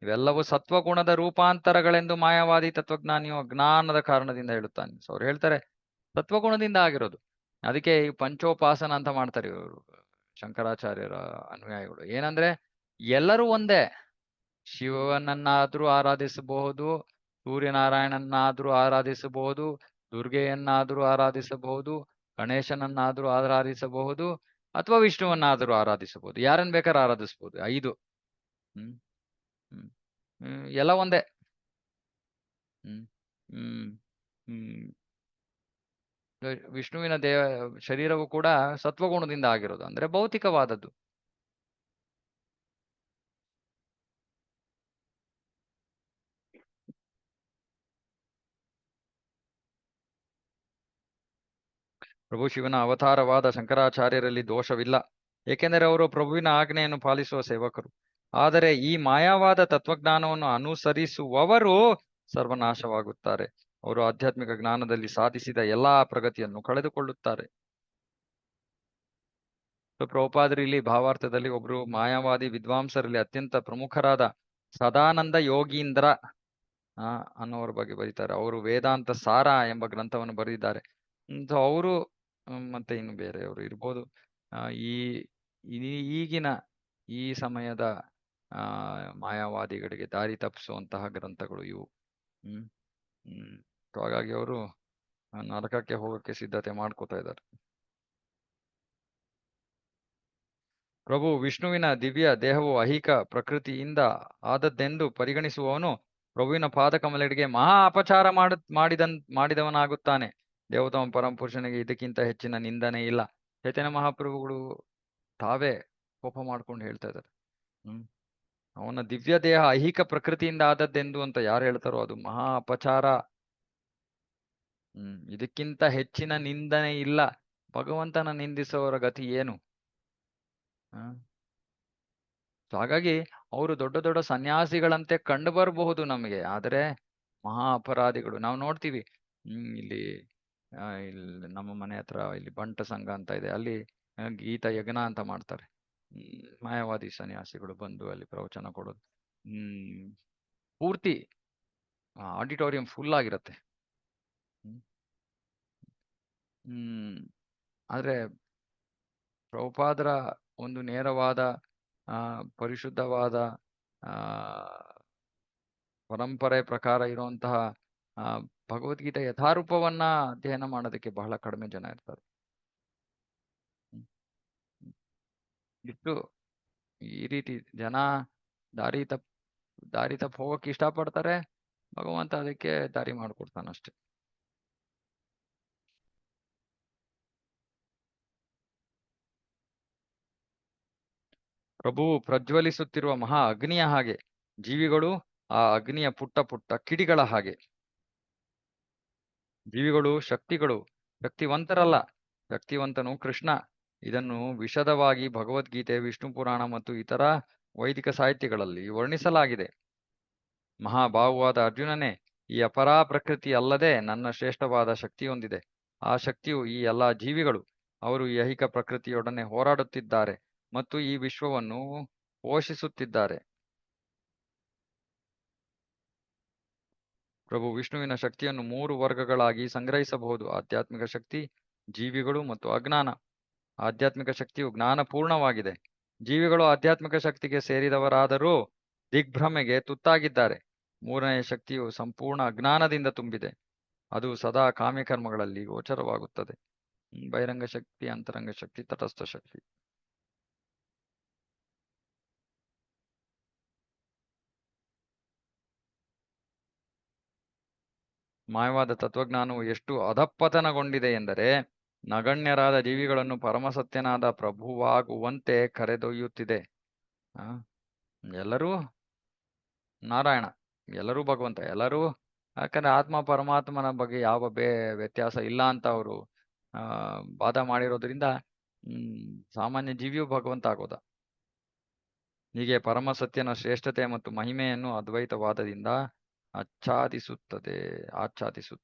ಇವೆಲ್ಲವೂ ಸತ್ವಗುಣದ ರೂಪಾಂತರಗಳೆಂದು ಮಾಯಾವಾದಿ ತತ್ವಜ್ಞಾನಿಯು ಅಜ್ಞಾನದ ಕಾರಣದಿಂದ ಹೇಳುತ್ತಾನೆ. ಸೊ ಅವ್ರು ಹೇಳ್ತಾರೆ ಸತ್ವಗುಣದಿಂದ ಆಗಿರೋದು. ಅದಕ್ಕೆ ಈ ಪಂಚೋಪಾಸನ ಅಂತ ಮಾಡ್ತಾರೆ ಇವರು ಶಂಕರಾಚಾರ್ಯರ ಅನುಯಾಯಿಗಳು. ಏನಂದ್ರೆ ಎಲ್ಲರೂ ಒಂದೇ. ಶಿವನನ್ನಾದ್ರೂ ಆರಾಧಿಸಬಹುದು, ಸೂರ್ಯನಾರಾಯಣನಾದ್ರೂ ಆರಾಧಿಸಬಹುದು, ದುರ್ಗೆಯನ್ನಾದ್ರೂ ಆರಾಧಿಸಬಹುದು, ಗಣೇಶನನ್ನಾದ್ರೂ ಆರಾಧಿಸಬಹುದು, ಅಥವಾ ವಿಷ್ಣುವನ್ನಾದ್ರೂ ಆರಾಧಿಸಬಹುದು. ಯಾರನ್ನ ಬೇಕಾದ್ರೂ ಆರಾಧಿಸಬಹುದು. 5 ಎಲ್ಲ ಒಂದೇ. ವಿಷ್ಣುವಿನ ಶರೀರವು ಕೂಡ ಸತ್ವಗುಣದಿಂದ ಆಗಿರೋದು, ಅಂದ್ರೆ ಭೌತಿಕವಾದದ್ದು. ಪ್ರಭು ಶಿವನ ಅವತಾರವಾದ ಶಂಕರಾಚಾರ್ಯರಲ್ಲಿ ದೋಷವಿಲ್ಲ, ಏಕೆಂದರೆ ಅವರು ಪ್ರಭುವಿನ ಆಜ್ಞೆಯನ್ನು ಪಾಲಿಸುವ ಸೇವಕರು. ಆದರೆ ಈ ಮಾಯಾವಾದ ತತ್ವಜ್ಞಾನವನ್ನು ಅನುಸರಿಸುವವರು ಸರ್ವನಾಶವಾಗುತ್ತಾರೆ. ಅವರು ಆಧ್ಯಾತ್ಮಿಕ ಜ್ಞಾನದಲ್ಲಿ ಸಾಧಿಸಿದ ಎಲ್ಲಾ ಪ್ರಗತಿಯನ್ನು ಕಳೆದುಕೊಳ್ಳುತ್ತಾರೆ. ಪ್ರಭುಪಾದರು ಇಲ್ಲಿ ಭಾವಾರ್ಥದಲ್ಲಿ ಒಬ್ರು ಮಾಯಾವಾದಿ ವಿದ್ವಾಂಸರಲ್ಲಿ ಅತ್ಯಂತ ಪ್ರಮುಖರಾದ ಸದಾನಂದ ಯೋಗೀಂದ್ರ ಅನ್ನೋರ ಬಗ್ಗೆ ಬರೀತಾರೆ. ಅವರು ವೇದಾಂತ ಸಾರ ಎಂಬ ಗ್ರಂಥವನ್ನು ಬರೆದಿದ್ದಾರೆ. ಅವರು ಮತ್ತೆ ಇನ್ನು ಬೇರೆಯವರು ಇರ್ಬೋದು. ಈಗಿನ ಈ ಸಮಯದ ಮಾಯಾವಾದಿಗಳಿಗೆ ದಾರಿ ತಪ್ಪಿಸುವಂತಹ ಗ್ರಂಥಗಳು ಇವು. ಹಾಗಾಗಿ ಅವರು ನರಕಕ್ಕೆ ಹೋಗಕ್ಕೆ ಸಿದ್ಧತೆ ಮಾಡ್ಕೋತಾ ಇದ್ದಾರೆ. ಪ್ರಭು ವಿಷ್ಣುವಿನ ದಿವ್ಯ ದೇಹವು ಐಹಿಕ ಪ್ರಕೃತಿಯಿಂದ ಆದದ್ದೆಂದು ಪರಿಗಣಿಸುವವನು ಪ್ರಭುವಿನ ಪಾದಕಮಲಡಿಗೆ ಮಹಾ ಅಪಚಾರ ಮಾಡಿದವನಾಗುತ್ತಾನೆ. ದೇವೋತ್ತಮ ಪರಮಪುರುಷನಿಗೆ ಇದಕ್ಕಿಂತ ಹೆಚ್ಚಿನ ನಿಂದನೆ ಇಲ್ಲ. ಚೈತನ್ಯ ಮಹಾಪ್ರಭುಗಳು ತಾವೇ ಕೋಪ ಮಾಡ್ಕೊಂಡು ಹೇಳ್ತಾ ಇದ್ದಾರೆ. ಅವನ ದಿವ್ಯ ದೇಹ ಐಹಿಕ ಪ್ರಕೃತಿಯಿಂದ ಆದದ್ದೆಂದು ಅಂತ ಯಾರು ಹೇಳ್ತಾರೋ ಅದು ಮಹಾ ಅಪಚಾರ. ಇದಕ್ಕಿಂತ ಹೆಚ್ಚಿನ ನಿಂದನೆ ಇಲ್ಲ. ಭಗವಂತನ ನಿಂದಿಸುವವರ ಗತಿ ಏನು? ಹಾಗಾಗಿ ಅವರು ದೊಡ್ಡ ದೊಡ್ಡ ಸನ್ಯಾಸಿಗಳಂತೆ ಕಂಡು ಬರಬಹುದು ನಮಗೆ, ಆದರೆ ಮಹಾ ಅಪರಾಧಿಗಳು. ನಾವು ನೋಡ್ತೀವಿ ಇಲ್ಲಿ ಇಲ್ಲಿ ನಮ್ಮ ಮನೆ ಹತ್ರ ಇಲ್ಲಿ ಬಂಟ ಸಂಘ ಅಂತ ಇದೆ, ಅಲ್ಲಿ ಗೀತ ಯಜ್ಞ ಅಂತ ಮಾಡ್ತಾರೆ. ಮಾಯಾವಾದಿ ಸನ್ಯಾಸಿಗಳು ಬಂದು ಅಲ್ಲಿ ಪ್ರವಚನ ಕೊಡೋದು. ಪೂರ್ತಿ ಆಡಿಟೋರಿಯಂ ಫುಲ್ ಆಗಿರತ್ತೆ. ಆದ್ರೆ ಪ್ರಭುಪಾದರ ಒಂದು ನೇರವಾದ ಪರಿಶುದ್ಧವಾದ ಪರಂಪರೆ ಪ್ರಕಾರ ಇರುವಂತಹ ಭಗವದ್ಗೀತೆ ಯಥಾರೂಪವನ್ನ ಅಧ್ಯಯನ ಮಾಡೋದಕ್ಕೆ ಬಹಳ ಕಡಿಮೆ ಜನ ಇರ್ತಾರೆ. ಇಷ್ಟು ಈ ರೀತಿ ಜನ ದಾರಿ ತಪ್ಪ ಹೋಗಕ್ಕೆ ಇಷ್ಟಪಡ್ತಾರೆ, ಭಗವಂತ ಅದಕ್ಕೆ ದಾರಿ ಮಾಡಿಕೊಡ್ತಾನಷ್ಟೆ. ಪ್ರಭು ಪ್ರಜ್ವಲಿಸುತ್ತಿರುವ ಮಹಾ ಅಗ್ನಿಯ ಹಾಗೆ, ಜೀವಿಗಳು ಆ ಅಗ್ನಿಯ ಪುಟ್ಟ ಪುಟ್ಟ ಕಿಡಿಗಳ ಹಾಗೆ. ಜೀವಿಗಳು ಶಕ್ತಿವಂತರಲ್ಲ, ಶಕ್ತಿವಂತನು ಕೃಷ್ಣ. ಇದನ್ನು ವಿಶದವಾಗಿ ಭಗವದ್ಗೀತೆ, ವಿಷ್ಣು ಪುರಾಣ ಮತ್ತು ಇತರ ವೈದಿಕ ಸಾಹಿತ್ಯಗಳಲ್ಲಿ ವರ್ಣಿಸಲಾಗಿದೆ. ಮಹಾಭಾವುವಾದ ಅರ್ಜುನನೇ, ಈ ಅಪರಾ ಪ್ರಕೃತಿ ಅಲ್ಲದೆ ನನ್ನ ಶ್ರೇಷ್ಠವಾದ ಶಕ್ತಿ ಹೊಂದಿದೆ. ಆ ಶಕ್ತಿಯು ಈ ಎಲ್ಲಾ ಜೀವಿಗಳು. ಅವರು ಈ ಐಹಿಕ ಪ್ರಕೃತಿಯೊಡನೆ ಹೋರಾಡುತ್ತಿದ್ದಾರೆ ಮತ್ತು ಈ ವಿಶ್ವವನ್ನು ಪೋಷಿಸುತ್ತಿದ್ದಾರೆ. ಪ್ರಭು ವಿಷ್ಣುವಿನ ಶಕ್ತಿಯನ್ನು 3 ವರ್ಗಗಳಾಗಿ ಸಂಗ್ರಹಿಸಬಹುದು: ಆಧ್ಯಾತ್ಮಿಕ ಶಕ್ತಿ, ಜೀವಿಗಳು ಮತ್ತು ಅಜ್ಞಾನ. ಆಧ್ಯಾತ್ಮಿಕ ಶಕ್ತಿಯು ಜ್ಞಾನಪೂರ್ಣವಾಗಿದೆ. ಜೀವಿಗಳು ಆಧ್ಯಾತ್ಮಿಕ ಶಕ್ತಿಗೆ ಸೇರಿದವರಾದರೂ ದಿಗ್ಭ್ರಮೆಗೆ ತುತ್ತಾಗಿದ್ದಾರೆ. 3ನೇ ಶಕ್ತಿಯು ಸಂಪೂರ್ಣ ಅಜ್ಞಾನದಿಂದ ತುಂಬಿದೆ. ಅದು ಸದಾ ಕಾಮ್ಯಕರ್ಮಗಳಲ್ಲಿ ಗೋಚರವಾಗುತ್ತದೆ. ಬಹಿರಂಗ ಶಕ್ತಿ, ಅಂತರಂಗ ಶಕ್ತಿ, ತಟಸ್ಥ ಶಕ್ತಿ. ಮಾಯವಾದ ತತ್ವಜ್ಞಾನವು ಎಷ್ಟು ಅಧಪ್ಪತನಗೊಂಡಿದೆ ಎಂದರೆ, ನಗಣ್ಯರಾದ ಜೀವಿಗಳನ್ನು ಪರಮಸತ್ಯನಾದ ಪ್ರಭುವಾಗುವಂತೆ ಕರೆದೊಯ್ಯುತ್ತಿದೆ. ಎಲ್ಲರೂ ನಾರಾಯಣ, ಎಲ್ಲರೂ ಭಗವಂತ, ಎಲ್ಲರೂ. ಯಾಕಂದ್ರೆ ಆತ್ಮ ಪರಮಾತ್ಮನ ಬಗ್ಗೆ ಯಾವ ವ್ಯತ್ಯಾಸ ಇಲ್ಲ ಅಂತ ಅವರು ವಾದ ಮಾಡಿರೋದ್ರಿಂದ ಸಾಮಾನ್ಯ ಜೀವಿಯು ಭಗವಂತ ಆಗೋದ. ಹೀಗೆ ಪರಮಸತ್ಯನ ಶ್ರೇಷ್ಠತೆ ಮತ್ತು ಮಹಿಮೆಯನ್ನು ಅದ್ವೈತವಾದದಿಂದ ಆಚ್ಛಾದಿಸುತ್ತದೆ.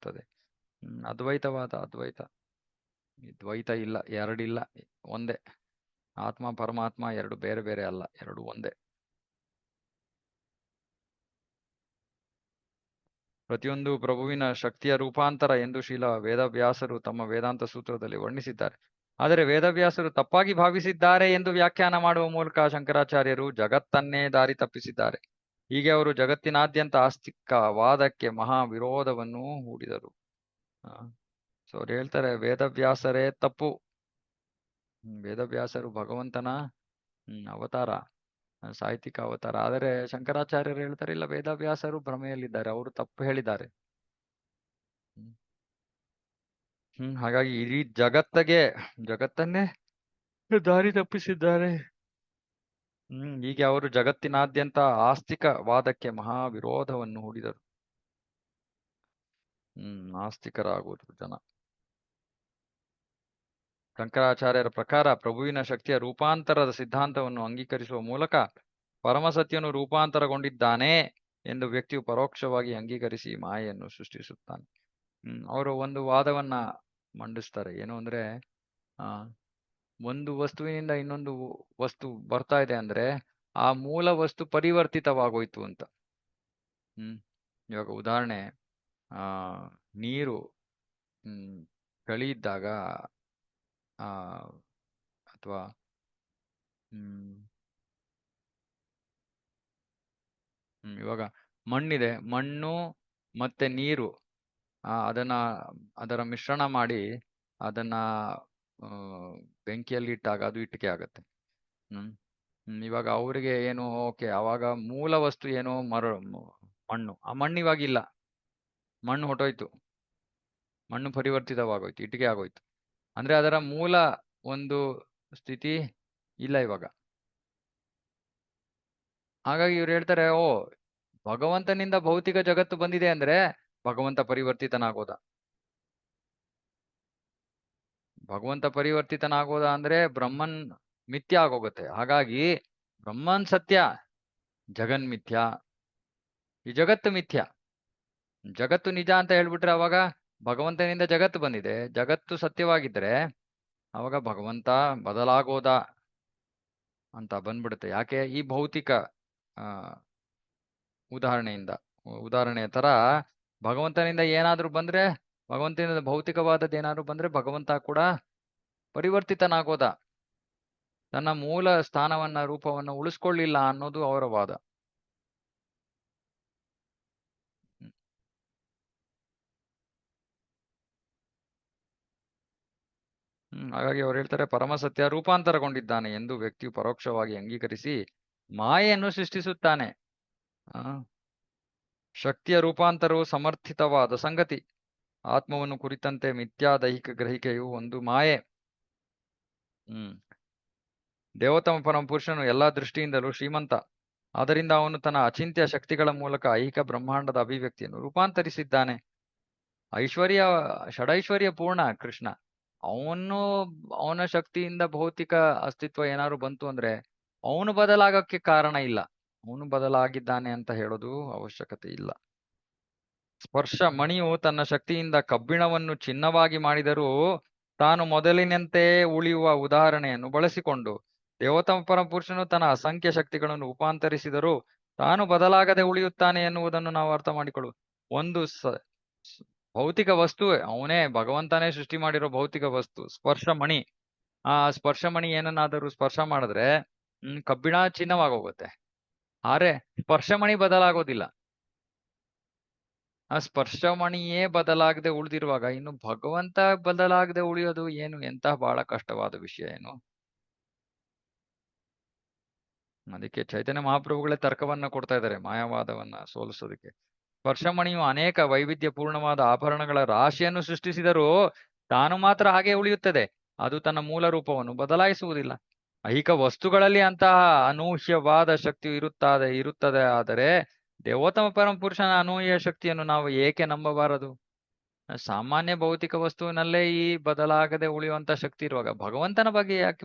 ಅದ್ವೈತ ದ್ವೈತ ಇಲ್ಲ, ಎರಡಿಲ್ಲ, ಒಂದೇ. ಆತ್ಮ ಪರಮಾತ್ಮ ಎರಡು ಬೇರೆ ಬೇರೆ ಅಲ್ಲ, ಎರಡು ಒಂದೇ. ಪ್ರತಿಯೊಂದು ಪ್ರಭುವಿನ ಶಕ್ತಿಯ ರೂಪಾಂತರ ಎಂದು ಶ್ರೀಲ ವೇದವ್ಯಾಸರು ತಮ್ಮ ವೇದಾಂತ ಸೂತ್ರದಲ್ಲಿ ವರ್ಣಿಸಿದ್ದಾರೆ. ಆದರೆ ವೇದವ್ಯಾಸರು ತಪ್ಪಾಗಿ ಭಾವಿಸಿದ್ದಾರೆ ಎಂದು ವ್ಯಾಖ್ಯಾನ ಮಾಡುವ ಮೂಲಕ ಶಂಕರಾಚಾರ್ಯರು ಜಗತ್ತನ್ನೇ ದಾರಿ ತಪ್ಪಿಸಿದ್ದಾರೆ. ಹೀಗೆ ಅವರು ಜಗತ್ತಿನಾದ್ಯಂತ ಆಸ್ತಿಕವಾದಕ್ಕೆ ಮಹಾ ವಿರೋಧವನ್ನು ಹೂಡಿದರು. ಸೊ ಅವ್ರು ಹೇಳ್ತಾರೆ ವೇದವ್ಯಾಸರೇ ತಪ್ಪು. ವೇದವ್ಯಾಸರು ಭಗವಂತನ ಅವತಾರ, ಸಾಹಿತ್ಯಿಕ ಅವತಾರ. ಆದರೆ ಶಂಕರಾಚಾರ್ಯರು ಹೇಳ್ತಾರೆ ಇಲ್ಲ, ವೇದವ್ಯಾಸರು ಭ್ರಮೆಯಲ್ಲಿದ್ದಾರೆ, ಅವರು ತಪ್ಪು ಹೇಳಿದ್ದಾರೆ. ಹಾಗಾಗಿ ಇಡೀ ಜಗತ್ತನ್ನೇ ದಾರಿ ತಪ್ಪಿಸಿದ್ದಾರೆ. ಹೀಗೆ ಅವರು ಜಗತ್ತಿನಾದ್ಯಂತ ಆಸ್ತಿಕವಾದಕ್ಕೆ ಮಹಾ ವಿರೋಧವನ್ನು ಹೂಡಿದರು. ನಾಸ್ತಿಕರಾಗುವುದು ಜನ. ಶಂಕರಾಚಾರ್ಯರ ಪ್ರಕಾರ ಪ್ರಭುವಿನ ಶಕ್ತಿಯ ರೂಪಾಂತರದ ಸಿದ್ಧಾಂತವನ್ನು ಅಂಗೀಕರಿಸುವ ಮೂಲಕ ಪರಮಸತ್ಯನು ರೂಪಾಂತರಗೊಂಡಿದ್ದಾನೆ ಎಂದು ವ್ಯಕ್ತಿಯು ಪರೋಕ್ಷವಾಗಿ ಅಂಗೀಕರಿಸಿ ಮಾಯೆಯನ್ನು ಸೃಷ್ಟಿಸುತ್ತಾನೆ. ಅವರು ಒಂದು ವಾದವನ್ನ ಮಂಡಿಸ್ತಾರೆ. ಏನು ಅಂದ್ರೆ ಒಂದು ವಸ್ತುವಿನಿಂದ ಇನ್ನೊಂದು ವಸ್ತು ಬರ್ತಾ ಇದೆ ಅಂದ್ರೆ ಆ ಮೂಲ ವಸ್ತು ಪರಿವರ್ತಿತವಾಗೋಯ್ತು ಅಂತ. ಇವಾಗ ಉದಾಹರಣೆ, ನೀರು ಚಳಿ ಇದ್ದಾಗ ಅಥವಾ ಇವಾಗ ಮಣ್ಣಿದೆ, ಮಣ್ಣು ಮತ್ತೆ ನೀರು ಅದರ ಮಿಶ್ರಣ ಮಾಡಿ ಅದನ್ನ ಬೆಂಕಿಯಲ್ಲಿ ಇಟ್ಟಾಗ ಅದು ಇಟ್ಟಿಗೆ ಆಗತ್ತೆ. ಇವಾಗ ಅವರಿಗೆ ಏನು, ಓಕೆ, ಅವಾಗ ಮೂಲ ವಸ್ತು ಏನು, ಮಣ್ಣು. ಆ ಮಣ್ಣು ಇವಾಗಿಲ್ಲ, ಮಣ್ಣು ಹೊಟ್ಟೋಯ್ತು. ಮಣ್ಣು ಪರಿವರ್ತಿತವಾಗೋಯ್ತು, ಇಟ್ಟಿಗೆ ಆಗೋಯ್ತು. ಅಂದ್ರೆ ಅದರ ಮೂಲ ಒಂದು ಸ್ಥಿತಿ ಇಲ್ಲ ಇವಾಗ. ಹಾಗಾಗಿ ಇವ್ರು ಹೇಳ್ತಾರೆ, ಓ ಭಗವಂತನಿಂದ ಭೌತಿಕ ಜಗತ್ತು ಬಂದಿದೆ ಅಂದ್ರೆ ಭಗವಂತ ಪರಿವರ್ತಿತನಾಗೋದ. ಭಗವಂತ ಪರಿವರ್ತಿತನಾಗೋದ ಅಂದ್ರೆ ಬ್ರಹ್ಮನ್ ಮಿಥ್ಯ ಆಗೋಗುತ್ತೆ. ಹಾಗಾಗಿ ಬ್ರಹ್ಮನ್ ಸತ್ಯ, ಜಗನ್ ಮಿಥ್ಯ, ಈ ಜಗತ್ತು ಮಿಥ್ಯ. ಜಗತ್ತು ನಿಜ ಅಂತ ಹೇಳ್ಬಿಟ್ರೆ ಅವಾಗ ಭಗವಂತನಿಂದ ಜಗತ್ತು ಬಂದಿದೆ, ಜಗತ್ತು ಸತ್ಯವಾಗಿದ್ರೆ ಅವಾಗ ಭಗವಂತ ಬದಲಾಗೋದ ಅಂತ ಬಂದ್ಬಿಡುತ್ತೆ. ಯಾಕೆ? ಈ ಭೌತಿಕ ಆ ಉದಾಹರಣೆಯ ತರ ಭಗವಂತನಿಂದ ಏನಾದ್ರೂ ಬಂದ್ರೆ, ಭಗವಂತನಿಂದ ಭೌತಿಕವಾದದ್ದು ಏನಾದ್ರು ಬಂದ್ರೆ ಭಗವಂತ ಕೂಡ ಪರಿವರ್ತಿತನಾಗೋದ, ತನ್ನ ಮೂಲ ಸ್ಥಾನವನ್ನ ರೂಪವನ್ನ ಉಳಿಸ್ಕೊಳ್ಳಿಲ್ಲ ಅನ್ನೋದು ಅವರ ವಾದ. ಹಾಗಾಗಿ ಅವ್ರು ಹೇಳ್ತಾರೆ, ಪರಮಸತ್ಯ ರೂಪಾಂತರಗೊಂಡಿದ್ದಾನೆ ಎಂದು ವ್ಯಕ್ತಿಯು ಪರೋಕ್ಷವಾಗಿ ಅಂಗೀಕರಿಸಿ ಮಾಯೆಯನ್ನು ಸೃಷ್ಟಿಸುತ್ತಾನೆ. ಶಕ್ತಿಯ ರೂಪಾಂತರವು ಸಮರ್ಥಿತವಾದ ಸಂಗತಿ. ಆತ್ಮವನ್ನು ಕುರಿತಂತೆ ಮಿಥ್ಯಾ ದೈಹಿಕ ಗ್ರಹಿಕೆಯು ಒಂದು ಮಾಯೆ. ದೇವೋತ್ತಮ ಪರಮ ಪುರುಷನು ಎಲ್ಲಾ ದೃಷ್ಟಿಯಿಂದಲೂ ಶ್ರೀಮಂತ. ಆದ್ದರಿಂದ ಅವನು ತನ್ನ ಅಚಿಂತ್ಯ ಶಕ್ತಿಗಳ ಮೂಲಕ ಐಹಿಕ ಬ್ರಹ್ಮಾಂಡದ ಅಭಿವ್ಯಕ್ತಿಯನ್ನು ರೂಪಾಂತರಿಸಿದ್ದಾನೆ. ಷಡೈಶ್ವರ್ಯ ಪೂರ್ಣ ಕೃಷ್ಣ. ಅವನ ಶಕ್ತಿಯಿಂದ ಭೌತಿಕ ಅಸ್ತಿತ್ವ ಏನಾದ್ರು ಬಂತು ಅಂದ್ರೆ ಅವನು ಬದಲಾಗಕ್ಕೆ ಕಾರಣ ಇಲ್ಲ. ಅವನು ಬದಲಾಗಿದ್ದಾನೆ ಅಂತ ಹೇಳೋದು ಅವಶ್ಯಕತೆ ಇಲ್ಲ. ಸ್ಪರ್ಶ ಮಣಿಯು ತನ್ನ ಶಕ್ತಿಯಿಂದ ಕಬ್ಬಿಣವನ್ನು ಚಿನ್ನವಾಗಿ ಮಾಡಿದರೂ ತಾನು ಮೊದಲಿನಂತೆ ಉಳಿಯುವ ಉದಾಹರಣೆಯನ್ನು ಬಳಸಿಕೊಂಡು ದೇವೋತ್ತಮ ಪರಮಪುರುಷನು ತನ್ನ ಅಸಂಖ್ಯ ಶಕ್ತಿಗಳನ್ನು ರೂಪಾಂತರಿಸಿದರೂ ತಾನು ಬದಲಾಗದೆ ಉಳಿಯುತ್ತಾನೆ ಎನ್ನುವುದನ್ನು ನಾವು ಅರ್ಥ ಮಾಡಿಕೊಳ್ಳುವ. ಒಂದು ಭೌತಿಕ ವಸ್ತು, ಅವನೇ ಭಗವಂತನೇ ಸೃಷ್ಟಿ ಮಾಡಿರೋ ಭೌತಿಕ ವಸ್ತು ಸ್ಪರ್ಶ ಮಣಿ. ಆ ಸ್ಪರ್ಶ ಮಣಿ ಏನನ್ನಾದರೂ ಸ್ಪರ್ಶ ಮಾಡಿದ್ರೆ ಕಬ್ಬಿಣ ಚಿನ್ನವಾಗೋಗುತ್ತೆ. ಆದ್ರೆ ಸ್ಪರ್ಶಮಣಿ ಬದಲಾಗೋದಿಲ್ಲ. ಆ ಸ್ಪರ್ಶಮಣಿಯೇ ಬದಲಾಗದೆ ಉಳಿದಿರುವಾಗ ಇನ್ನು ಭಗವಂತ ಬದಲಾಗದೆ ಉಳಿಯೋದು ಏನು ಎಂತಹ ಬಹಳ ಕಷ್ಟವಾದ ವಿಷಯ ಏನು. ಅದಕ್ಕೆ ಚೈತನ್ಯ ಮಹಾಪ್ರಭುಗಳೇ ತರ್ಕವನ್ನ ಕೊಡ್ತಾ ಇದ್ದಾರೆ ಮಾಯಾವಾದವನ್ನ ಸೋಲಿಸೋದಕ್ಕೆ. ಸ್ಪರ್ಶಮಣಿಯು ಅನೇಕ ವೈವಿಧ್ಯ ಪೂರ್ಣವಾದ ಆಭರಣಗಳ ರಾಶಿಯನ್ನು ಸೃಷ್ಟಿಸಿದರೂ ತಾನು ಮಾತ್ರ ಹಾಗೆ ಉಳಿಯುತ್ತದೆ. ಅದು ತನ್ನ ಮೂಲ ರೂಪವನ್ನು ಬದಲಾಯಿಸುವುದಿಲ್ಲ. ಐಹಿಕ ವಸ್ತುಗಳಲ್ಲಿ ಅಂತಹ ಅನೂಹ್ಯವಾದ ಶಕ್ತಿ ಇರುತ್ತದೆ. ಆದರೆ ದೇವೋತ್ತಮ ಪರಮ ಪುರುಷನ ಅನೂಹ್ಯ ಶಕ್ತಿಯನ್ನು ನಾವು ಏಕೆ ನಂಬಬಾರದು? ಸಾಮಾನ್ಯ ಭೌತಿಕ ವಸ್ತುವಿನಲ್ಲೇ ಈ ಬದಲಾಗದೆ ಉಳಿಯುವಂತ ಶಕ್ತಿ ಇರುವಾಗ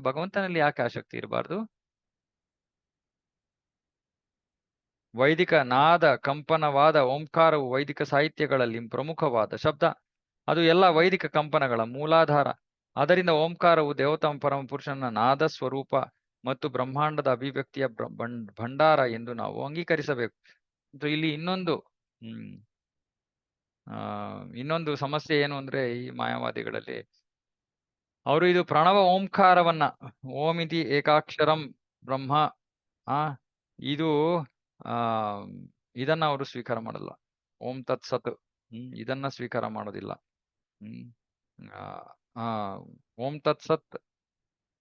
ಭಗವಂತನಲ್ಲಿ ಯಾಕೆ ಆ ಶಕ್ತಿ ಇರಬಾರ್ದು? ವೈದಿಕ ನಾದ ಕಂಪನವಾದ ಓಂಕಾರವು ವೈದಿಕ ಸಾಹಿತ್ಯಗಳಲ್ಲಿ ಪ್ರಮುಖವಾದ ಶಬ್ದ. ಅದು ಎಲ್ಲ ವೈದಿಕ ಕಂಪನಗಳ ಮೂಲಾಧಾರ. ಅದರಿಂದ ಓಂಕಾರವು ದೇವೋತ್ತಮ ಪರಮ ಪುರುಷನ ನಾದ ಸ್ವರೂಪ ಮತ್ತು ಬ್ರಹ್ಮಾಂಡದ ಅಭಿವ್ಯಕ್ತಿಯ ಭಂಡಾರ ಎಂದು ನಾವು ಅಂಗೀಕರಿಸಬೇಕು. ಇಲ್ಲಿ ಇನ್ನೊಂದು ಸಮಸ್ಯೆ ಏನು ಅಂದ್ರೆ, ಈ ಮಾಯಾವಾದಿಗಳಲ್ಲಿ ಅವರು ಇದು ಪ್ರಣವ ಓಂಕಾರವನ್ನ ಓಮಿತಿ ಏಕಾಕ್ಷರಂ ಬ್ರಹ್ಮ ಇದು ಇದನ್ನ ಅವರು ಸ್ವೀಕಾರ ಮಾಡಲ್ಲ. ಓಂ ತತ್ ಸತ್ ಇದನ್ನ ಸ್ವೀಕಾರ ಮಾಡೋದಿಲ್ಲ. ಓಂ ತತ್ ಸತ್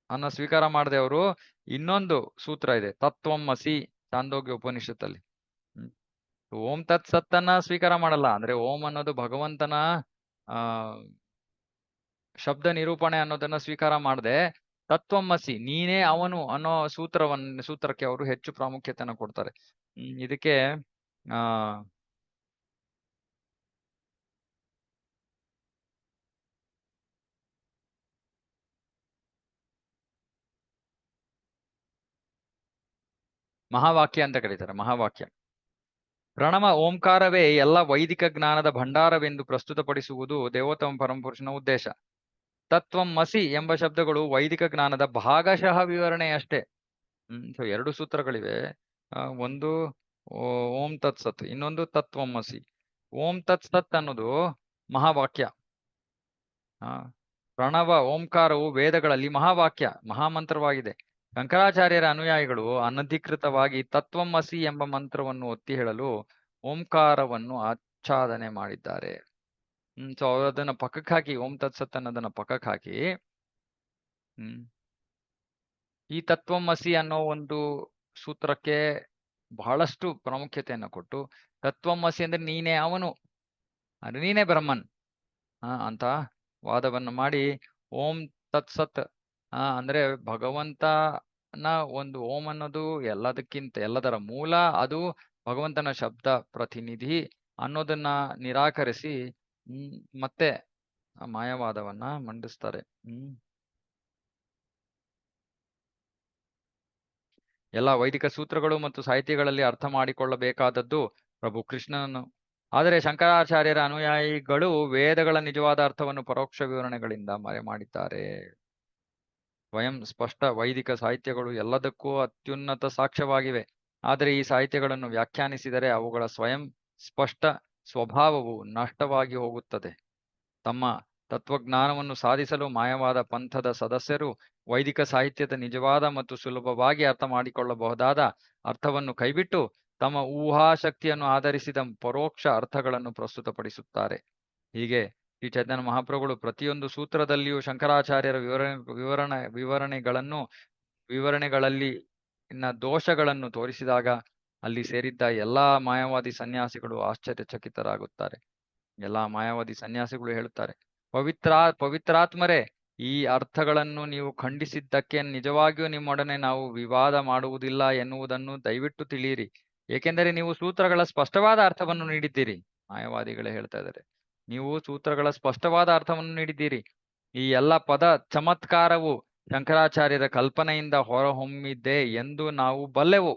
ಅನ್ನ ಸ್ವೀಕಾರ ಮಾಡದೆ ಅವರು ಇನ್ನೊಂದು ಸೂತ್ರ ಇದೆ, ತತ್ವಮಸಿ ಚಾಂದೋಗ್ಯ ಉಪನಿಷತ್ತಲ್ಲಿ. ಓಂ ತತ್ ಸತ್ ಅನ್ನ ಸ್ವೀಕಾರ ಮಾಡಲ್ಲ. ಅಂದ್ರೆ ಓಂ ಅನ್ನೋದು ಭಗವಂತನ ಶಬ್ದ ನಿರೂಪಣೆ ಅನ್ನೋದನ್ನ ಸ್ವೀಕಾರ ಮಾಡದೆ ತತ್ವಮಸಿ ನೀನೇ ಅವನು ಅನ್ನೋ ಸೂತ್ರಕ್ಕೆ ಅವರು ಹೆಚ್ಚು ಪ್ರಾಮುಖ್ಯತೆಯನ್ನು ಕೊಡ್ತಾರೆ. ಇದಕ್ಕೆ ಮಹಾವಾಕ್ಯ ಅಂತ ಕರೀತಾರೆ. ಮಹಾವಾಕ್ಯ ಪ್ರಣವ ಓಂಕಾರವೇ ಎಲ್ಲ ವೈದಿಕ ಜ್ಞಾನದ ಭಂಡಾರವೆಂದು ಪ್ರಸ್ತುತಪಡಿಸುವುದು ದೇವೋತ್ತಮ ಪರಮಪುರುಷನ ಉದ್ದೇಶ. ತತ್ವಮಸಿ ಎಂಬ ಶಬ್ದಗಳು ವೈದಿಕ ಜ್ಞಾನದ ಭಾಗಶಃ ವಿವರಣೆ ಅಷ್ಟೇ. ಸೊ 2 ಸೂತ್ರಗಳಿವೆ. ಒಂದು ಓಂ ತತ್ ಸತ್, ಇನ್ನೊಂದು ತತ್ವಮಸಿ. ಓಂ ತತ್ ಸತ್ ಅನ್ನೋದು ಮಹಾವಾಕ್ಯ. ಪ್ರಣವ ಓಂಕಾರವು ವೇದಗಳಲ್ಲಿ ಮಹಾವಾಕ್ಯ, ಮಹಾಮಂತ್ರವಾಗಿದೆ. ಶಂಕರಾಚಾರ್ಯರ ಅನುಯಾಯಿಗಳು ಅನಧಿಕೃತವಾಗಿ ತತ್ವಮಸಿ ಎಂಬ ಮಂತ್ರವನ್ನು ಒತ್ತಿ ಹೇಳಲು ಓಂಕಾರವನ್ನು ಆಚ್ಛಾದನೆ ಮಾಡಿದ್ದಾರೆ. ಸೊ ಅವರು ಅದನ್ನ ಪಕ್ಕಕ್ಕೆ ಹಾಕಿ, ಓಂ ತತ್ಸತ್ ಅನ್ನೋದನ್ನ ಪಕ್ಕಕ್ಕೆ ಹಾಕಿ ಈ ತತ್ವಮಸಿ ಅನ್ನೋ ಒಂದು ಸೂತ್ರಕ್ಕೆ ಬಹಳಷ್ಟು ಪ್ರಾಮುಖ್ಯತೆಯನ್ನು ಕೊಟ್ಟು, ತತ್ವಮಸಿ ಅಂದ್ರೆ ನೀನೇ ಅವನು, ಅದು ನೀನೇ ಬ್ರಹ್ಮನ್. ಅಂತ ವಾದವನ್ನು ಮಾಡಿ ಓಂ ತತ್ಸತ್ ಅಂದ್ರೆ ಭಗವಂತನ ಒಂದು ಓಂ ಅನ್ನೋದು ಎಲ್ಲದರ ಮೂಲ, ಅದು ಭಗವಂತನ ಶಬ್ದ ಪ್ರತಿನಿಧಿ ಅನ್ನೋದನ್ನ ನಿರಾಕರಿಸಿ ಮತ್ತೆ ಮಾಯವಾದವನ್ನ ಮಂಡಿಸ್ತಾರೆ. ಎಲ್ಲ ವೈದಿಕ ಸೂತ್ರಗಳು ಮತ್ತು ಸಾಹಿತ್ಯಗಳಲ್ಲಿ ಅರ್ಥ ಮಾಡಿಕೊಳ್ಳಬೇಕಾದದ್ದು ಪ್ರಭು ಕೃಷ್ಣನನ್ನು. ಆದರೆ ಶಂಕರಾಚಾರ್ಯರ ಅನುಯಾಯಿಗಳು ವೇದಗಳ ನಿಜವಾದ ಅರ್ಥವನ್ನು ಪರೋಕ್ಷ ವಿವರಣೆಗಳಿಂದ ಮರೆ ಮಾಡಿದ್ದಾರೆ. ಸ್ವಯಂ ಸ್ಪಷ್ಟ ವೈದಿಕ ಸಾಹಿತ್ಯಗಳು ಎಲ್ಲದಕ್ಕೂ ಅತ್ಯುನ್ನತ ಸಾಕ್ಷ್ಯವಾಗಿವೆ. ಆದರೆ ಈ ಸಾಹಿತ್ಯಗಳನ್ನು ವ್ಯಾಖ್ಯಾನಿಸಿದರೆ ಅವುಗಳ ಸ್ವಯಂ ಸ್ಪಷ್ಟ ಸ್ವಭಾವವು ನಷ್ಟವಾಗಿ ಹೋಗುತ್ತದೆ. ತಮ್ಮ ತತ್ವಜ್ಞಾನವನ್ನು ಸಾಧಿಸಲು ಮಾಯವಾದ ಪಂಥದ ಸದಸ್ಯರು ವೈದಿಕ ಸಾಹಿತ್ಯದ ನಿಜವಾದ ಮತ್ತು ಸುಲಭವಾಗಿ ಅರ್ಥ ಮಾಡಿಕೊಳ್ಳಬಹುದಾದ ಅರ್ಥವನ್ನು ಕೈಬಿಟ್ಟು ತಮ್ಮ ಊಹಾಶಕ್ತಿಯನ್ನು ಆಧರಿಸಿದ ಪರೋಕ್ಷ ಅರ್ಥಗಳನ್ನು ಪ್ರಸ್ತುತಪಡಿಸುತ್ತಾರೆ. ಹೀಗೆ ಶ್ರೀ ಚೈತನ್ಯ ಮಹಾಪ್ರಭುಗಳು ಪ್ರತಿಯೊಂದು ಸೂತ್ರದಲ್ಲಿಯೂ ಶಂಕರಾಚಾರ್ಯರ ವಿವರಣೆಗಳಲ್ಲಿ ದೋಷಗಳನ್ನು ತೋರಿಸಿದಾಗ ಅಲ್ಲಿ ಸೇರಿದ್ದ ಎಲ್ಲಾ ಮಾಯಾವಾದಿ ಸನ್ಯಾಸಿಗಳು ಆಶ್ಚರ್ಯಚಕಿತರಾಗುತ್ತಾರೆ. ಎಲ್ಲಾ ಮಾಯಾವಾದಿ ಸನ್ಯಾಸಿಗಳು ಹೇಳುತ್ತಾರೆ, ಪವಿತ್ರಾತ್ಮರೇ, ಈ ಅರ್ಥಗಳನ್ನು ನೀವು ಖಂಡಿಸಿದ್ದಕ್ಕೆ ನಿಜವಾಗಿಯೂ ನಿಮ್ಮೊಡನೆ ನಾವು ವಿವಾದ ಮಾಡುವುದಿಲ್ಲ ಎನ್ನುವುದನ್ನು ದಯವಿಟ್ಟು ತಿಳಿಯಿರಿ. ಏಕೆಂದರೆ ನೀವು ಸೂತ್ರಗಳ ಸ್ಪಷ್ಟವಾದ ಅರ್ಥವನ್ನು ನೀಡಿದ್ದೀರಿ. ಮಾಯಾವಾದಿಗಳೇ ಹೇಳ್ತಾ ಇದ್ದಾರೆ, ನೀವು ಸೂತ್ರಗಳ ಸ್ಪಷ್ಟವಾದ ಅರ್ಥವನ್ನು ನೀಡಿದ್ದೀರಿ. ಈ ಎಲ್ಲ ಪದ ಚಮತ್ಕಾರವು ಶಂಕರಾಚಾರ್ಯರ ಕಲ್ಪನೆಯಿಂದ ಹೊರಹೊಮ್ಮಿದೆ ಎಂದು ನಾವು ಬಲ್ಲೆವು.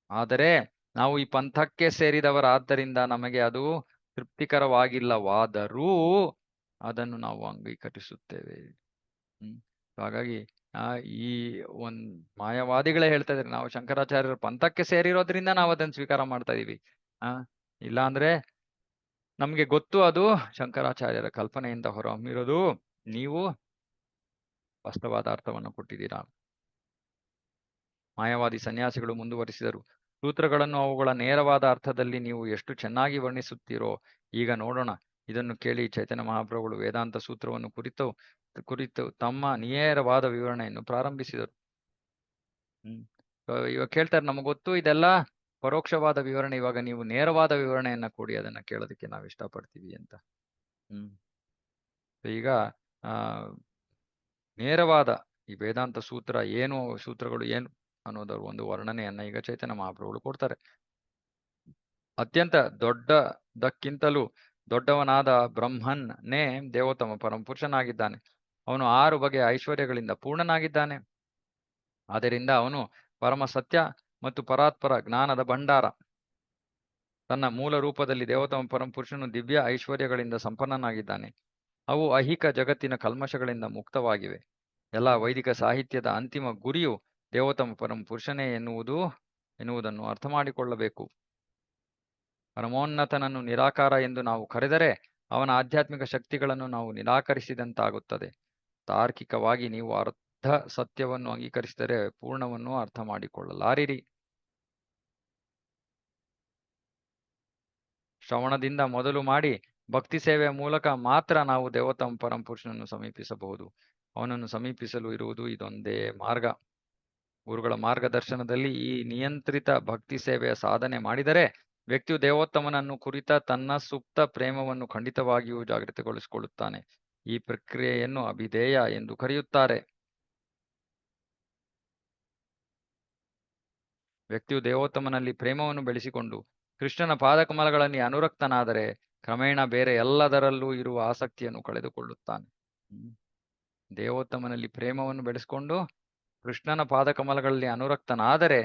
ಆದರೆ ನಾವು ಈ ಪಂಥಕ್ಕೆ ಸೇರಿದವರಾದ್ದರಿಂದ ನಮಗೆ ಅದು ತೃಪ್ತಿಕರವಾಗಿಲ್ಲವಾದರೂ ಅದನ್ನು ನಾವು ಅಂಗೀಕರಿಸುತ್ತೇವೆ. ಹಾಗಾಗಿ ಈ ಮಾಯಾವಾದಿಗಳೇ ಹೇಳ್ತಾ ಇದ್ದಾರೆ, ನಾವು ಶಂಕರಾಚಾರ್ಯರ ಪಂಥಕ್ಕೆ ಸೇರಿರೋದ್ರಿಂದ ನಾವು ಅದನ್ನು ಸ್ವೀಕಾರ ಮಾಡ್ತಾ ಇದೀವಿ. ಇಲ್ಲ ಅಂದ್ರೆ ನಮ್ಗೆ ಗೊತ್ತು ಅದು ಶಂಕರಾಚಾರ್ಯರ ಕಲ್ಪನೆಯಿಂದ ಹೊರಹೊಮ್ಮಿರೋದು, ನೀವು ಸ್ಪಷ್ಟವಾದ ಅರ್ಥವನ್ನು ಕೊಟ್ಟಿದ್ದೀರಾ. ಮಾಯಾವಾದಿ ಸನ್ಯಾಸಿಗಳು ಮುಂದುವರಿಸಿದರು, ಸೂತ್ರಗಳನ್ನು ಅವುಗಳ ನೇರವಾದ ಅರ್ಥದಲ್ಲಿ ನೀವು ಎಷ್ಟು ಚೆನ್ನಾಗಿ ವರ್ಣಿಸುತ್ತೀರೋ ಈಗ ನೋಡೋಣ. ಇದನ್ನು ಕೇಳಿ ಚೈತನ್ಯ ಮಹಾಪ್ರಭುಗಳು ವೇದಾಂತ ಸೂತ್ರವನ್ನು ಕುರಿತು ತಮ್ಮ ನೇರವಾದ ವಿವರಣೆಯನ್ನು ಪ್ರಾರಂಭಿಸಿದರು. ಇವಾಗ ಕೇಳ್ತಾರೆ, ನಮಗೆ ಗೊತ್ತು ಇದೆಲ್ಲ ಪರೋಕ್ಷವಾದ ವಿವರಣೆ, ಇವಾಗ ನೀವು ನೇರವಾದ ವಿವರಣೆಯನ್ನ ಕೊಡಿ, ಅದನ್ನ ಕೇಳೋದಕ್ಕೆ ನಾವು ಇಷ್ಟಪಡ್ತೀವಿ ಅಂತ. ಈಗ ನೇರವಾದ ಈ ವೇದಾಂತ ಸೂತ್ರ ಏನು, ಸೂತ್ರಗಳು ಏನು ಅನ್ನೋದರ ಒಂದು ವರ್ಣನೆಯನ್ನ ಈಗ ಚೈತನ್ಯ ಮಹಾಪ್ರಭುಗಳು ಕೊಡ್ತಾರೆ. ಅತ್ಯಂತ ದೊಡ್ಡದಕ್ಕಿಂತಲೂ ದೊಡ್ಡವನಾದ ಬ್ರಹ್ಮನ್ನೇ ದೇವೋತ್ತಮ ಪರಮಪುರುಷನಾಗಿದ್ದಾನೆ. ಅವನು 6 ಬಗೆಯ ಐಶ್ವರ್ಯಗಳಿಂದ ಪೂರ್ಣನಾಗಿದ್ದಾನೆ. ಆದ್ದರಿಂದ ಅವನು ಪರಮ ಸತ್ಯ ಮತ್ತು ಪರಾತ್ಪರ ಜ್ಞಾನದ ಭಂಡಾರ. ತನ್ನ ಮೂಲ ರೂಪದಲ್ಲಿ ದೇವೋತ್ತಮ ಪರಮಪುರುಷನು ದಿವ್ಯ ಐಶ್ವರ್ಯಗಳಿಂದ ಸಂಪನ್ನನಾಗಿದ್ದಾನೆ. ಅವು ಐಹಿಕ ಜಗತ್ತಿನ ಕಲ್ಮಶಗಳಿಂದ ಮುಕ್ತವಾಗಿವೆ. ಎಲ್ಲ ವೈದಿಕ ಸಾಹಿತ್ಯದ ಅಂತಿಮ ಗುರಿಯು ದೇವೋತ್ತಮ ಪರಮಪುರುಷನೇ ಎನ್ನುವುದನ್ನು ಅರ್ಥ ಮಾಡಿಕೊಳ್ಳಬೇಕು. ಪರಮೋನ್ನತನನ್ನು ನಿರಾಕಾರ ಎಂದು ನಾವು ಕರೆದರೆ ಅವನ ಆಧ್ಯಾತ್ಮಿಕ ಶಕ್ತಿಗಳನ್ನು ನಾವು ನಿರಾಕರಿಸಿದಂತಾಗುತ್ತದೆ. ತಾರ್ಕಿಕವಾಗಿ ನೀವು ಅರ್ಧ ಸತ್ಯವನ್ನು ಅಂಗೀಕರಿಸಿದರೆ ಪೂರ್ಣವನ್ನು ಅರ್ಥ ಮಾಡಿಕೊಳ್ಳಲಾರಿರಿ. ಶ್ರವಣದಿಂದ ಮೊದಲು ಮಾಡಿ ಭಕ್ತಿ ಸೇವೆಯ ಮೂಲಕ ಮಾತ್ರ ನಾವು ದೇವೋತ್ತಮ ಪರಮಪುರುಷನನ್ನು ಸಮೀಪಿಸಬಹುದು. ಅವನನ್ನು ಸಮೀಪಿಸಲು ಇರುವುದು ಇದೊಂದೇ ಮಾರ್ಗ. ಗುರುಗಳ ಮಾರ್ಗದರ್ಶನದಲ್ಲಿ ಈ ನಿಯಂತ್ರಿತ ಭಕ್ತಿ ಸೇವೆಯ ಸಾಧನೆ ಮಾಡಿದರೆ ವ್ಯಕ್ತಿಯು ದೇವೋತ್ತಮನನ್ನು ಕುರಿತ ತನ್ನ ಸುಪ್ತ ಪ್ರೇಮವನ್ನು ಖಂಡಿತವಾಗಿಯೂ ಜಾಗೃತಿಗೊಳಿಸಿಕೊಳ್ಳುತ್ತಾನೆ. ಈ ಪ್ರಕ್ರಿಯೆಯನ್ನು ಅಭಿಧೇಯ ಎಂದು ಕರೆಯುತ್ತಾರೆ. ವ್ಯಕ್ತಿಯು ದೇವೋತ್ತಮನಲ್ಲಿ ಪ್ರೇಮವನ್ನು ಬೆಳೆಸಿಕೊಂಡು ಕೃಷ್ಣನ ಪಾದಕಮಲಗಳಲ್ಲಿ ಅನುರಕ್ತನಾದರೆ ಕ್ರಮೇಣ ಬೇರೆ ಎಲ್ಲದರಲ್ಲೂ ಇರುವ ಆಸಕ್ತಿಯನ್ನು ಕಳೆದುಕೊಳ್ಳುತ್ತಾನೆ. ದೇವೋತ್ತಮನಲ್ಲಿ ಪ್ರೇಮವನ್ನು ಬೆಳೆಸಿಕೊಂಡು ಕೃಷ್ಣನ ಪಾದಕಮಲಗಳಲ್ಲಿ ಅನುರಕ್ತನಾದರೆ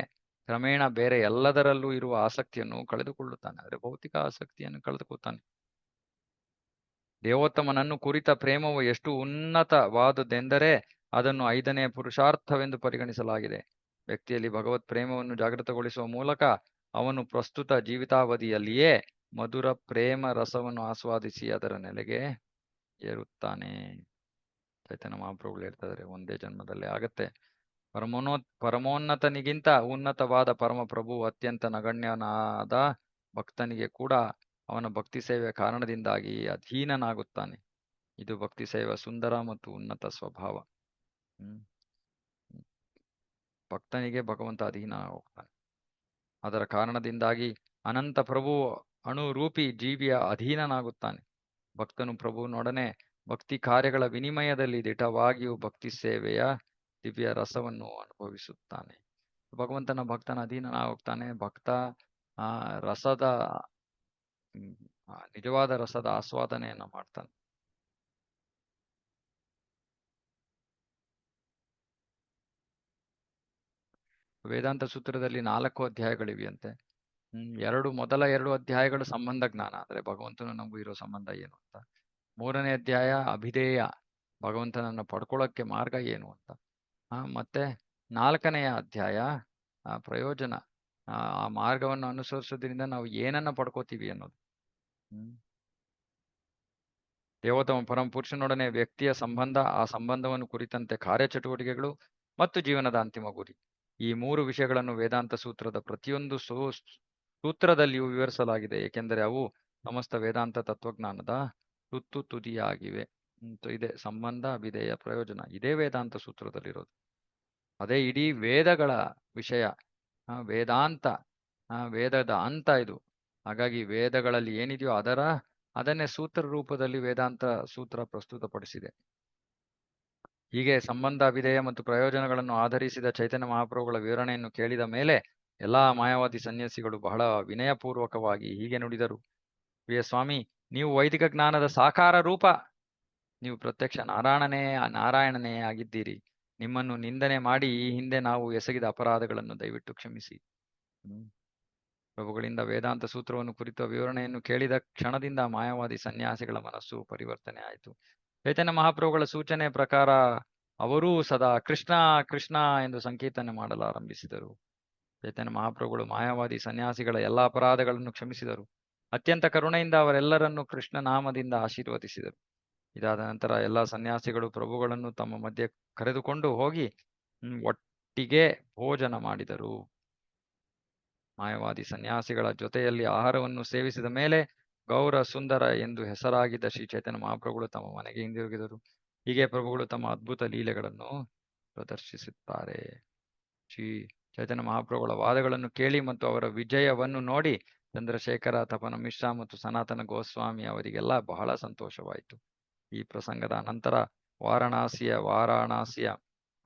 ಕ್ರಮೇಣ ಬೇರೆ ಎಲ್ಲದರಲ್ಲೂ ಇರುವ ಆಸಕ್ತಿಯನ್ನು ಕಳೆದುಕೊಳ್ಳುತ್ತಾನೆ. ಅಂದರೆ ಭೌತಿಕ ಆಸಕ್ತಿಯನ್ನು ಕಳೆದುಕೊಳ್ಳುತ್ತಾನೆ. ದೇವೋತ್ತಮನನ್ನು ಕುರಿತ ಪ್ರೇಮವು ಎಷ್ಟು ಉನ್ನತವಾದುದೆಂದರೆ ಅದನ್ನು 5ನೇ ಪುರುಷಾರ್ಥವೆಂದು ಪರಿಗಣಿಸಲಾಗಿದೆ. ವ್ಯಕ್ತಿಯಲ್ಲಿ ಭಗವತ್ ಪ್ರೇಮವನ್ನು ಜಾಗೃತಗೊಳಿಸುವ ಮೂಲಕ ಅವನು ಪ್ರಸ್ತುತ ಜೀವಿತಾವಧಿಯಲ್ಲಿಯೇ ಮಧುರ ಪ್ರೇಮ ರಸವನ್ನು ಆಸ್ವಾದಿಸಿ ಅದರ ನೆಲೆಗೆ ಏರುತ್ತಾನೆ. ಚೈತನ್ಯ ಮಹಾಪ್ರಭುಗಳು ಹೇಳ್ತಾ ಇದ್ದಾರೆ, ಒಂದೇ ಜನ್ಮದಲ್ಲೇ ಆಗತ್ತೆ. ಪರಮೋನ್ನತನಿಗಿಂತ ಉನ್ನತವಾದ ಪರಮಪ್ರಭು ಅತ್ಯಂತ ನಗಣ್ಯನಾದ ಭಕ್ತನಿಗೆ ಕೂಡ ಅವನ ಭಕ್ತಿ ಸೇವೆಯ ಕಾರಣದಿಂದಾಗಿ ಅಧೀನನಾಗುತ್ತಾನೆ. ಇದು ಭಕ್ತಿ ಸೇವೆಯ ಸುಂದರ ಮತ್ತು ಉನ್ನತ ಸ್ವಭಾವ. ಭಕ್ತನಿಗೆ ಭಗವಂತ ಅಧೀನ ಹೋಗ್ತಾನೆ. ಅದರ ಕಾರಣದಿಂದಾಗಿ ಅನಂತ ಪ್ರಭು ಅಣುರೂಪಿ ಜೀವಿಯ ಅಧೀನನಾಗುತ್ತಾನೆ. ಭಕ್ತನು ಪ್ರಭುವಿನೊಡನೆ ಭಕ್ತಿ ಕಾರ್ಯಗಳ ವಿನಿಮಯದಲ್ಲಿ ದಿಟವಾಗಿಯೂ ಭಕ್ತಿ ಸೇವೆಯ ದಿವ್ಯ ರಸವನ್ನು ಅನುಭವಿಸುತ್ತಾನೆ. ಭಗವಂತನ ಭಕ್ತನ ಅಧೀನನಾಗೋಗ್ತಾನೆ. ಭಕ್ತ ಆ ರಸದ ನಿಜವಾದ ರಸದ ಆಸ್ವಾದನೆಯನ್ನ ಮಾಡ್ತಾನೆ. ವೇದಾಂತ ಸೂತ್ರದಲ್ಲಿ 4 ಅಧ್ಯಾಯಗಳಿವೆಯಂತೆ. ಮೊದಲ 2 ಅಧ್ಯಾಯಗಳು ಸಂಬಂಧ ಜ್ಞಾನ, ಅಂದ್ರೆ ಭಗವಂತನು ನಮಗೂ ಇರೋ ಸಂಬಂಧ ಏನು ಅಂತ. 3ನೇ ಅಧ್ಯಾಯ ಅಭಿಧೇಯ, ಭಗವಂತನನ್ನ ಪಡ್ಕೊಳ್ಳೋಕ್ಕೆ ಮಾರ್ಗ ಏನು ಅಂತ. ಮತ್ತೆ 4ನೆಯ ಅಧ್ಯಾಯ ಪ್ರಯೋಜನ, ಆ ಮಾರ್ಗವನ್ನು ಅನುಸರಿಸೋದ್ರಿಂದ ನಾವು ಏನನ್ನ ಪಡ್ಕೋತೀವಿ ಅನ್ನೋದು. ದೇವೋತ್ತಮ ಪರಮ ಪುರುಷನೊಡನೆ ವ್ಯಕ್ತಿಯ ಸಂಬಂಧ, ಆ ಸಂಬಂಧವನ್ನು ಕುರಿತಂತೆ ಕಾರ್ಯಚಟುವಟಿಕೆಗಳು ಮತ್ತು ಜೀವನದ ಅಂತಿಮ ಗುರಿ. ಈ 3 ವಿಷಯಗಳನ್ನು ವೇದಾಂತ ಸೂತ್ರದ ಪ್ರತಿಯೊಂದು ಸೂತ್ರದಲ್ಲಿಯೂ ವಿವರಿಸಲಾಗಿದೆ, ಏಕೆಂದರೆ ಅವು ಸಮಸ್ತ ವೇದಾಂತ ತತ್ವಜ್ಞಾನದ ತುದಿಯಾಗಿವೆ. ಇದೆ ಸಂಬಂಧ, ಅಭಿಧೇಯ, ಪ್ರಯೋಜನ. ಇದೇ ವೇದಾಂತ ಸೂತ್ರದಲ್ಲಿರೋದು. ಅದೇ ಇಡೀ ವೇದಗಳ ವಿಷಯ. ವೇದಾಂತ ವೇದದ ಅಂತ ಇದು. ಹಾಗಾಗಿ ವೇದಗಳಲ್ಲಿ ಏನಿದೆಯೋ ಅದನ್ನೇ ಸೂತ್ರ ರೂಪದಲ್ಲಿ ವೇದಾಂತ ಸೂತ್ರ ಪ್ರಸ್ತುತಪಡಿಸಿದೆ. ಹೀಗೆ ಸಂಬಂಧ, ಅಭಿಧೇಯ ಮತ್ತು ಪ್ರಯೋಜನಗಳನ್ನು ಆಧರಿಸಿದ ಚೈತನ್ಯ ಮಹಾಪ್ರಭುಗಳ ವಿವರಣೆಯನ್ನು ಕೇಳಿದ ಮೇಲೆ ಎಲ್ಲಾ ಮಾಯಾವಾದಿ ಸನ್ಯಾಸಿಗಳು ಬಹಳ ವಿನಯಪೂರ್ವಕವಾಗಿ ಹೀಗೆ ನುಡಿದರು: ಪ್ರಿಯ ಸ್ವಾಮಿ, ನೀವು ವೈದಿಕ ಜ್ಞಾನದ ಸಾಕಾರ ರೂಪ. ನೀವು ಪ್ರತ್ಯಕ್ಷ ನಾರಾಯಣನೇ ಆಗಿದ್ದೀರಿ. ನಿಮ್ಮನ್ನು ನಿಂದನೆ ಮಾಡಿ ಈ ಹಿಂದೆ ನಾವು ಎಸಗಿದ ಅಪರಾಧಗಳನ್ನು ದಯವಿಟ್ಟು ಕ್ಷಮಿಸಿ. ಪ್ರಭುಗಳಿಂದ ವೇದಾಂತ ಸೂತ್ರವನ್ನು ಕುರಿತ ವಿವರಣೆಯನ್ನು ಕೇಳಿದ ಕ್ಷಣದಿಂದ ಮಾಯಾವಾದಿ ಸನ್ಯಾಸಿಗಳ ಮನಸ್ಸು ಪರಿವರ್ತನೆ ಆಯಿತು. ಚೈತನ್ಯ ಮಹಾಪ್ರಭುಗಳ ಸೂಚನೆ ಪ್ರಕಾರ ಅವರೂ ಸದಾ ಕೃಷ್ಣ ಕೃಷ್ಣ ಎಂದು ಸಂಕೀರ್ತನೆ ಮಾಡಲಾರಂಭಿಸಿದರು. ಚೈತನ್ಯ ಮಹಾಪ್ರಭುಗಳು ಮಾಯಾವಾದಿ ಸನ್ಯಾಸಿಗಳ ಎಲ್ಲ ಅಪರಾಧಗಳನ್ನು ಕ್ಷಮಿಸಿದರು. ಅತ್ಯಂತ ಕರುಣೆಯಿಂದ ಅವರೆಲ್ಲರನ್ನೂ ಕೃಷ್ಣ ನಾಮದಿಂದ ಆಶೀರ್ವದಿಸಿದರು. ಇದಾದ ನಂತರ ಎಲ್ಲ ಸನ್ಯಾಸಿಗಳು ಪ್ರಭುಗಳನ್ನು ತಮ್ಮ ಮಧ್ಯೆ ಕರೆದುಕೊಂಡು ಹೋಗಿ ಒಟ್ಟಿಗೆ ಭೋಜನ ಮಾಡಿದರು. ಮಾಯಾವಾದಿ ಸನ್ಯಾಸಿಗಳ ಜೊತೆಯಲ್ಲಿ ಆಹಾರವನ್ನು ಸೇವಿಸಿದ ಮೇಲೆ ಗೌರ ಸುಂದರ ಎಂದು ಹೆಸರಾಗಿದ್ದ ಶ್ರೀ ಚೈತನ್ಯ ಮಹಾಪ್ರಭುಗಳು ತಮ್ಮ ಮನೆಗೆ ಹಿಂದಿರುಗಿದರು. ಹೀಗೆ ಪ್ರಭುಗಳು ತಮ್ಮ ಅದ್ಭುತ ಲೀಲೆಗಳನ್ನು ಪ್ರದರ್ಶಿಸುತ್ತಾರೆ. ಶ್ರೀ ಚೈತನ್ಯ ಮಹಾಪ್ರಭುಗಳ ವಾದಗಳನ್ನು ಕೇಳಿ ಮತ್ತು ಅವರ ವಿಜಯವನ್ನು ನೋಡಿ ಚಂದ್ರಶೇಖರ, ತಪನ ಮಿಶ್ರಾ ಮತ್ತು ಸನಾತನ ಗೋಸ್ವಾಮಿ ಅವರಿಗೆಲ್ಲ ಬಹಳ ಸಂತೋಷವಾಯಿತು. ಈ ಪ್ರಸಂಗದ ನಂತರ ವಾರಾಣಸಿಯ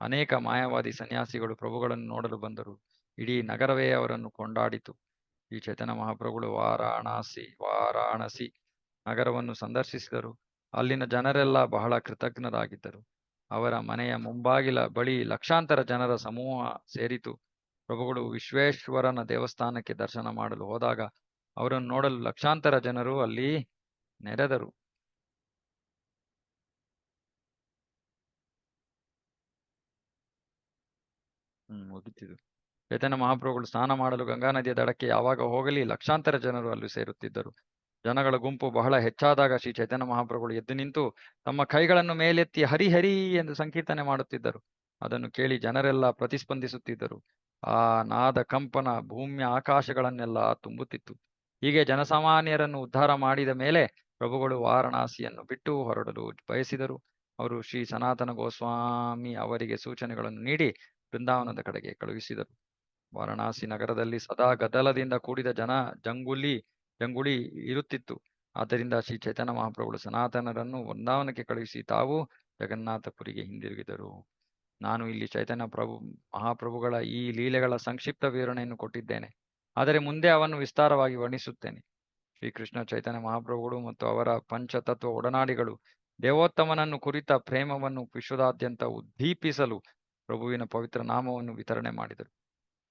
ಅನೇಕ ಮಾಯಾವಾದಿ ಸನ್ಯಾಸಿಗಳು ಪ್ರಭುಗಳನ್ನು ನೋಡಲು ಬಂದರು. ಇಡೀ ನಗರವೇ ಅವರನ್ನು ಕೊಂಡಾಡಿತು. ಈ ಚೈತನ್ಯ ಮಹಾಪ್ರಭುಗಳು ವಾರಾಣಸಿ ನಗರವನ್ನು ಸಂದರ್ಶಿಸಿದರು. ಅಲ್ಲಿನ ಜನರೆಲ್ಲ ಬಹಳ ಕೃತಜ್ಞರಾಗಿದ್ದರು. ಅವರ ಮನೆಯ ಮುಂಬಾಗಿಲ ಬಳಿ ಲಕ್ಷಾಂತರ ಜನರ ಸಮೂಹ ಸೇರಿತು. ಪ್ರಭುಗಳು ವಿಶ್ವೇಶ್ವರನ ದೇವಸ್ಥಾನಕ್ಕೆ ದರ್ಶನ ಮಾಡಲು ಹೋದಾಗ ಅವರನ್ನು ನೋಡಲು ಲಕ್ಷಾಂತರ ಜನರು ಅಲ್ಲಿ ನೆರೆದರು. ಮುಗಿತಿದ್ದು. ಚೈತನ್ಯ ಮಹಾಪ್ರಭುಗಳು ಸ್ನಾನ ಮಾಡಲು ಗಂಗಾ ನದಿಯ ದಡಕ್ಕೆ ಯಾವಾಗ ಹೋಗಲಿ ಲಕ್ಷಾಂತರ ಜನರು ಅಲ್ಲಿ ಸೇರುತ್ತಿದ್ದರು. ಜನಗಳ ಗುಂಪು ಬಹಳ ಹೆಚ್ಚಾದಾಗ ಶ್ರೀ ಚೈತನ್ಯ ಮಹಾಪ್ರಭುಗಳು ಎದ್ದು ನಿಂತು ತಮ್ಮ ಕೈಗಳನ್ನು ಮೇಲೆತ್ತಿ ಹರಿ ಹರಿ ಎಂದು ಸಂಕೀರ್ತನೆ ಮಾಡುತ್ತಿದ್ದರು. ಅದನ್ನು ಕೇಳಿ ಜನರೆಲ್ಲ ಪ್ರತಿಸ್ಪಂದಿಸುತ್ತಿದ್ದರು. ಆ ನಾದ ಕಂಪನ ಭೂಮಿಯ ಆಕಾಶಗಳನ್ನೆಲ್ಲ ತುಂಬುತ್ತಿತ್ತು. ಹೀಗೆ ಜನಸಾಮಾನ್ಯರನ್ನು ಉದ್ಧಾರ ಮಾಡಿದ ಮೇಲೆ ಪ್ರಭುಗಳು ವಾರಣಾಸಿಯನ್ನು ಬಿಟ್ಟು ಹೊರಡಲು ಬಯಸಿದರು. ಅವರು ಶ್ರೀ ಸನಾತನ ಗೋಸ್ವಾಮಿ ಅವರಿಗೆ ಸೂಚನೆಗಳನ್ನು ನೀಡಿ ಬೃಂದಾವನದ ಕಡೆಗೆ ಕಳುಹಿಸಿದರು. ವಾರಣಾಸಿ ನಗರದಲ್ಲಿ ಸದಾ ಗದ್ದಲದಿಂದ ಕೂಡಿದ ಜಂಗುಳಿ ಇರುತ್ತಿತ್ತು. ಆದ್ದರಿಂದ ಶ್ರೀ ಚೈತನ್ಯ ಮಹಾಪ್ರಭುಗಳು ಸನಾತನರನ್ನು ವೃಂದಾವನಕ್ಕೆ ಕಳುಹಿಸಿ ತಾವು ಜಗನ್ನಾಥಪುರಿಗೆ ಹಿಂದಿರುಗಿದರು. ನಾನು ಇಲ್ಲಿ ಚೈತನ್ಯ ಮಹಾಪ್ರಭುಗಳ ಈ ಲೀಲೆಗಳ ಸಂಕ್ಷಿಪ್ತ ವಿವರಣೆಯನ್ನು ಕೊಟ್ಟಿದ್ದೇನೆ, ಆದರೆ ಮುಂದೆ ಅವನ್ನು ವಿಸ್ತಾರವಾಗಿ ವರ್ಣಿಸುತ್ತೇನೆ. ಶ್ರೀಕೃಷ್ಣ ಚೈತನ್ಯ ಮಹಾಪ್ರಭುಗಳು ಮತ್ತು ಅವರ ಪಂಚತತ್ವ ಒಡನಾಡಿಗಳು ದೇವೋತ್ತಮನನ್ನು ಕುರಿತ ಪ್ರೇಮವನ್ನು ವಿಶ್ವದಾದ್ಯಂತ ಉದ್ದೀಪಿಸಲು ಪ್ರಭುವಿನ ಪವಿತ್ರ ನಾಮವನ್ನು ವಿತರಣೆ ಮಾಡಿದರು.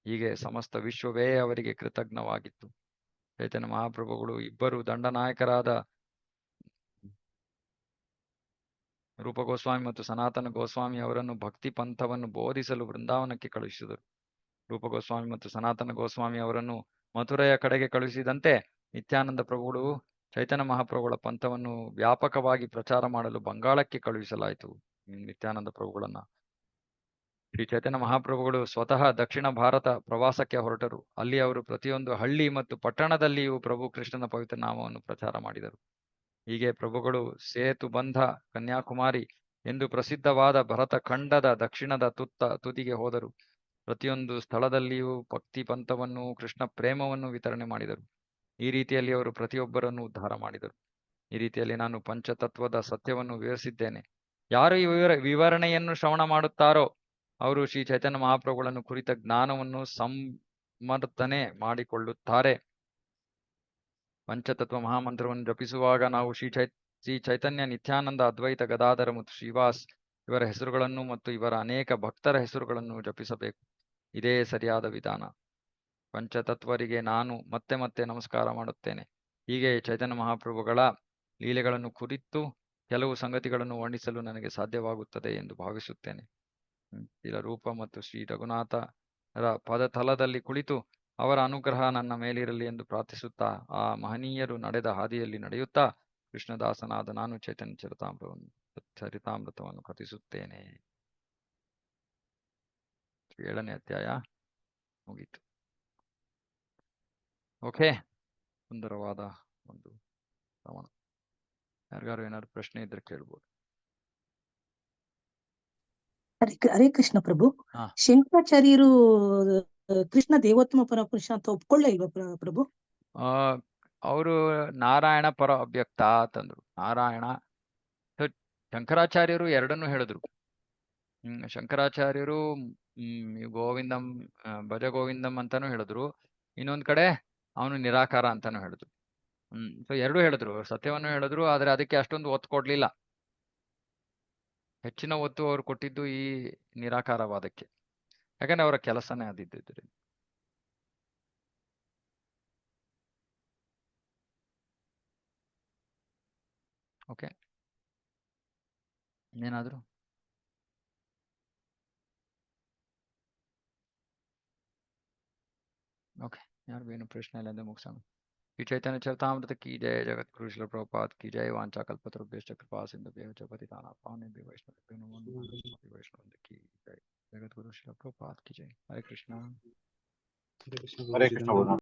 ಹೀಗೆ ಸಮಸ್ತ ವಿಶ್ವವೇ ಅವರಿಗೆ ಕೃತಜ್ಞವಾಗಿತ್ತು. ಚೈತನ್ಯ ಮಹಾಪ್ರಭುಗಳು ಇಬ್ಬರು ದಂಡನಾಯಕರಾದ ರೂಪ ಗೋಸ್ವಾಮಿ ಮತ್ತು ಸನಾತನ ಗೋಸ್ವಾಮಿ ಅವರನ್ನು ಭಕ್ತಿ ಪಂಥವನ್ನು ಬೋಧಿಸಲು ಬೃಂದಾವನಕ್ಕೆ ಕಳುಹಿಸಿದರು. ರೂಪ ಗೋಸ್ವಾಮಿ ಮತ್ತು ಸನಾತನ ಗೋಸ್ವಾಮಿ ಅವರನ್ನು ಮಥುರೆಯ ಕಡೆಗೆ ಕಳುಹಿಸಿದಂತೆ ನಿತ್ಯಾನಂದ ಪ್ರಭುಗಳು ಚೈತನ್ಯ ಮಹಾಪ್ರಭುಗಳ ಪಂಥವನ್ನು ವ್ಯಾಪಕವಾಗಿ ಪ್ರಚಾರ ಮಾಡಲು ಬಂಗಾಳಕ್ಕೆ ಕಳುಹಿಸಲಾಯಿತು. ನಿತ್ಯಾನಂದ ಪ್ರಭುಗಳನ್ನ ಶ್ರೀ ಚೈತನ್ಯ ಮಹಾಪ್ರಭುಗಳು ಸ್ವತಃ ದಕ್ಷಿಣ ಭಾರತ ಪ್ರವಾಸಕ್ಕೆ ಹೊರಟರು. ಅಲ್ಲಿ ಅವರು ಪ್ರತಿಯೊಂದು ಹಳ್ಳಿ ಮತ್ತು ಪಟ್ಟಣದಲ್ಲಿಯೂ ಪ್ರಭು ಕೃಷ್ಣನ ಪವಿತ್ರ ನಾಮವನ್ನು ಪ್ರಚಾರ ಮಾಡಿದರು. ಹೀಗೆ ಪ್ರಭುಗಳು ಸೇತುಬಂಧ ಕನ್ಯಾಕುಮಾರಿ ಎಂದು ಪ್ರಸಿದ್ಧವಾದ ಭರತ ಖಂಡದ ದಕ್ಷಿಣದ ತುದಿಗೆ ಹೋದರು. ಪ್ರತಿಯೊಂದು ಸ್ಥಳದಲ್ಲಿಯೂ ಭಕ್ತಿ ಪಂಥವನ್ನು, ಕೃಷ್ಣ ಪ್ರೇಮವನ್ನು ವಿತರಣೆ ಮಾಡಿದರು. ಈ ರೀತಿಯಲ್ಲಿ ಅವರು ಪ್ರತಿಯೊಬ್ಬರನ್ನು ಉದ್ಧಾರ ಮಾಡಿದರು. ಈ ರೀತಿಯಲ್ಲಿ ನಾನು ಪಂಚತತ್ವದ ಸತ್ಯವನ್ನು ವಿವರಿಸಿದ್ದೇನೆ. ಯಾರು ಈ ವಿವರಣೆಯನ್ನು ಶ್ರವಣ ಮಾಡುತ್ತಾರೋ ಅವರು ಶ್ರೀ ಚೈತನ್ಯ ಮಹಾಪ್ರಭುಗಳನ್ನು ಕುರಿತ ಜ್ಞಾನವನ್ನು ಸಮರ್ಥನೆ ಮಾಡಿಕೊಳ್ಳುತ್ತಾರೆ. ಪಂಚತತ್ವ ಮಹಾಮಂತ್ರವನ್ನು ಜಪಿಸುವಾಗ ನಾವು ಶ್ರೀ ಚೈತನ್ಯ, ನಿತ್ಯಾನಂದ, ಅದ್ವೈತ ಗದಾಧರ ಮತ್ತು ಶ್ರೀವಾಸ್ ಇವರ ಹೆಸರುಗಳನ್ನು ಮತ್ತು ಇವರ ಅನೇಕ ಭಕ್ತರ ಹೆಸರುಗಳನ್ನು ಜಪಿಸಬೇಕು. ಇದೇ ಸರಿಯಾದ ವಿಧಾನ. ಪಂಚತತ್ವರಿಗೆ ನಾನು ಮತ್ತೆ ಮತ್ತೆ ನಮಸ್ಕಾರ ಮಾಡುತ್ತೇನೆ. ಹೀಗೆ ಚೈತನ್ಯ ಮಹಾಪ್ರಭುಗಳ ಲೀಲೆಗಳನ್ನು ಕುರಿತು ಕೆಲವು ಸಂಗತಿಗಳನ್ನು ವರ್ಣಿಸಲು ನನಗೆ ಸಾಧ್ಯವಾಗುತ್ತದೆ ಎಂದು ಭಾವಿಸುತ್ತೇನೆ. ಶ್ರೀಲ ರೂಪ ಮತ್ತು ಶ್ರೀ ರಘುನಾಥರ ಪದತಲದಲ್ಲಿ ಕುಳಿತು ಅವರ ಅನುಗ್ರಹ ನನ್ನ ಮೇಲಿರಲಿ ಎಂದು ಪ್ರಾರ್ಥಿಸುತ್ತಾ ಆ ಮಹನೀಯರು ನಡೆದ ಹಾದಿಯಲ್ಲಿ ನಡೆಯುತ್ತಾ ಕೃಷ್ಣದಾಸನಾದ ನಾನು ಚೈತನ್ಯ ಚರಿತಾಮೃತವನ್ನು ಕಥಿಸುತ್ತೇನೆ. 7ನೇ ಅಧ್ಯಾಯ ಮುಗೀತು. ಓಕೆ, ಸುಂದರವಾದ ಒಂದು ಶ್ರವಣ. ಯಾರಿಗಾರು ಏನಾದ್ರು ಪ್ರಶ್ನೆ ಇದ್ರೆ ಕೇಳ್ಬೋದು. ಹರೇ ಕೃಷ್ಣ ಪ್ರಭು. ಹಾ. ಶಂಕರಾಚಾರ್ಯರು ಕೃಷ್ಣ ದೇವೋತ್ತಮ ಪರಪುರುಷ ಅಂತ ಒಪ್ಕೊಳ್ಳೇ ಇಲ್ವಾ ಪ್ರಭು? ಅವರು ನಾರಾಯಣ ಪರ ಅವ್ಯಕ್ತ ಅಂತಂದ್ರು. ನಾರಾಯಣ, ಶಂಕರಾಚಾರ್ಯರು ಎರಡನ್ನೂ ಹೇಳಿದ್ರು. ಶಂಕರಾಚಾರ್ಯರು ಗೋವಿಂದಂ ಭಜ ಗೋವಿಂದಂ ಅಂತಾನು ಹೇಳಿದ್ರು, ಇನ್ನೊಂದ್ ಕಡೆ ಅವನು ನಿರಾಕಾರ ಅಂತಾನು ಹೇಳಿದ್ರು. ಸೊ ಎರಡೂ ಹೇಳಿದ್ರು, ಸತ್ಯವನ್ನು ಹೇಳಿದ್ರು, ಆದ್ರೆ ಅದಕ್ಕೆ ಅಷ್ಟೊಂದು ಒತ್ತು ಕೊಡ್ಲಿಲ್ಲ. ಹೆಚ್ಚಿನ ಒತ್ತು ಅವರು ಕೊಟ್ಟಿದ್ದು ಈ ನಿರಾಕಾರವಾದಕ್ಕೆ, ಯಾಕಂದ್ರೆ ಅವರ ಕೆಲಸನೇ ಅದಿದ್ದಿದ್ರೆ. ಓಕೆ, ಏನಾದ್ರು? ಓಕೆ, ಯಾರಿಗೂ ಏನು ಪ್ರಶ್ನೆ ಇಲ್ಲ ಅಂದ್ರೆ ಮುಗಿಸೋಣ. श्री चैतन्य चरितामृत की जय। जगत गुरु श्रील प्रभुपाद की जय। वांछा कल्पतरुभ्यश्च कृपा सिन्धुभ्यः च पतितानां पावनेभ्यो वैष्णवेभ्यो नमो नमः। वैष्णव की जय। जगत गुरु श्रील प्रभुपाद की जय। हरे कृष्णा। हरे कृष्ण।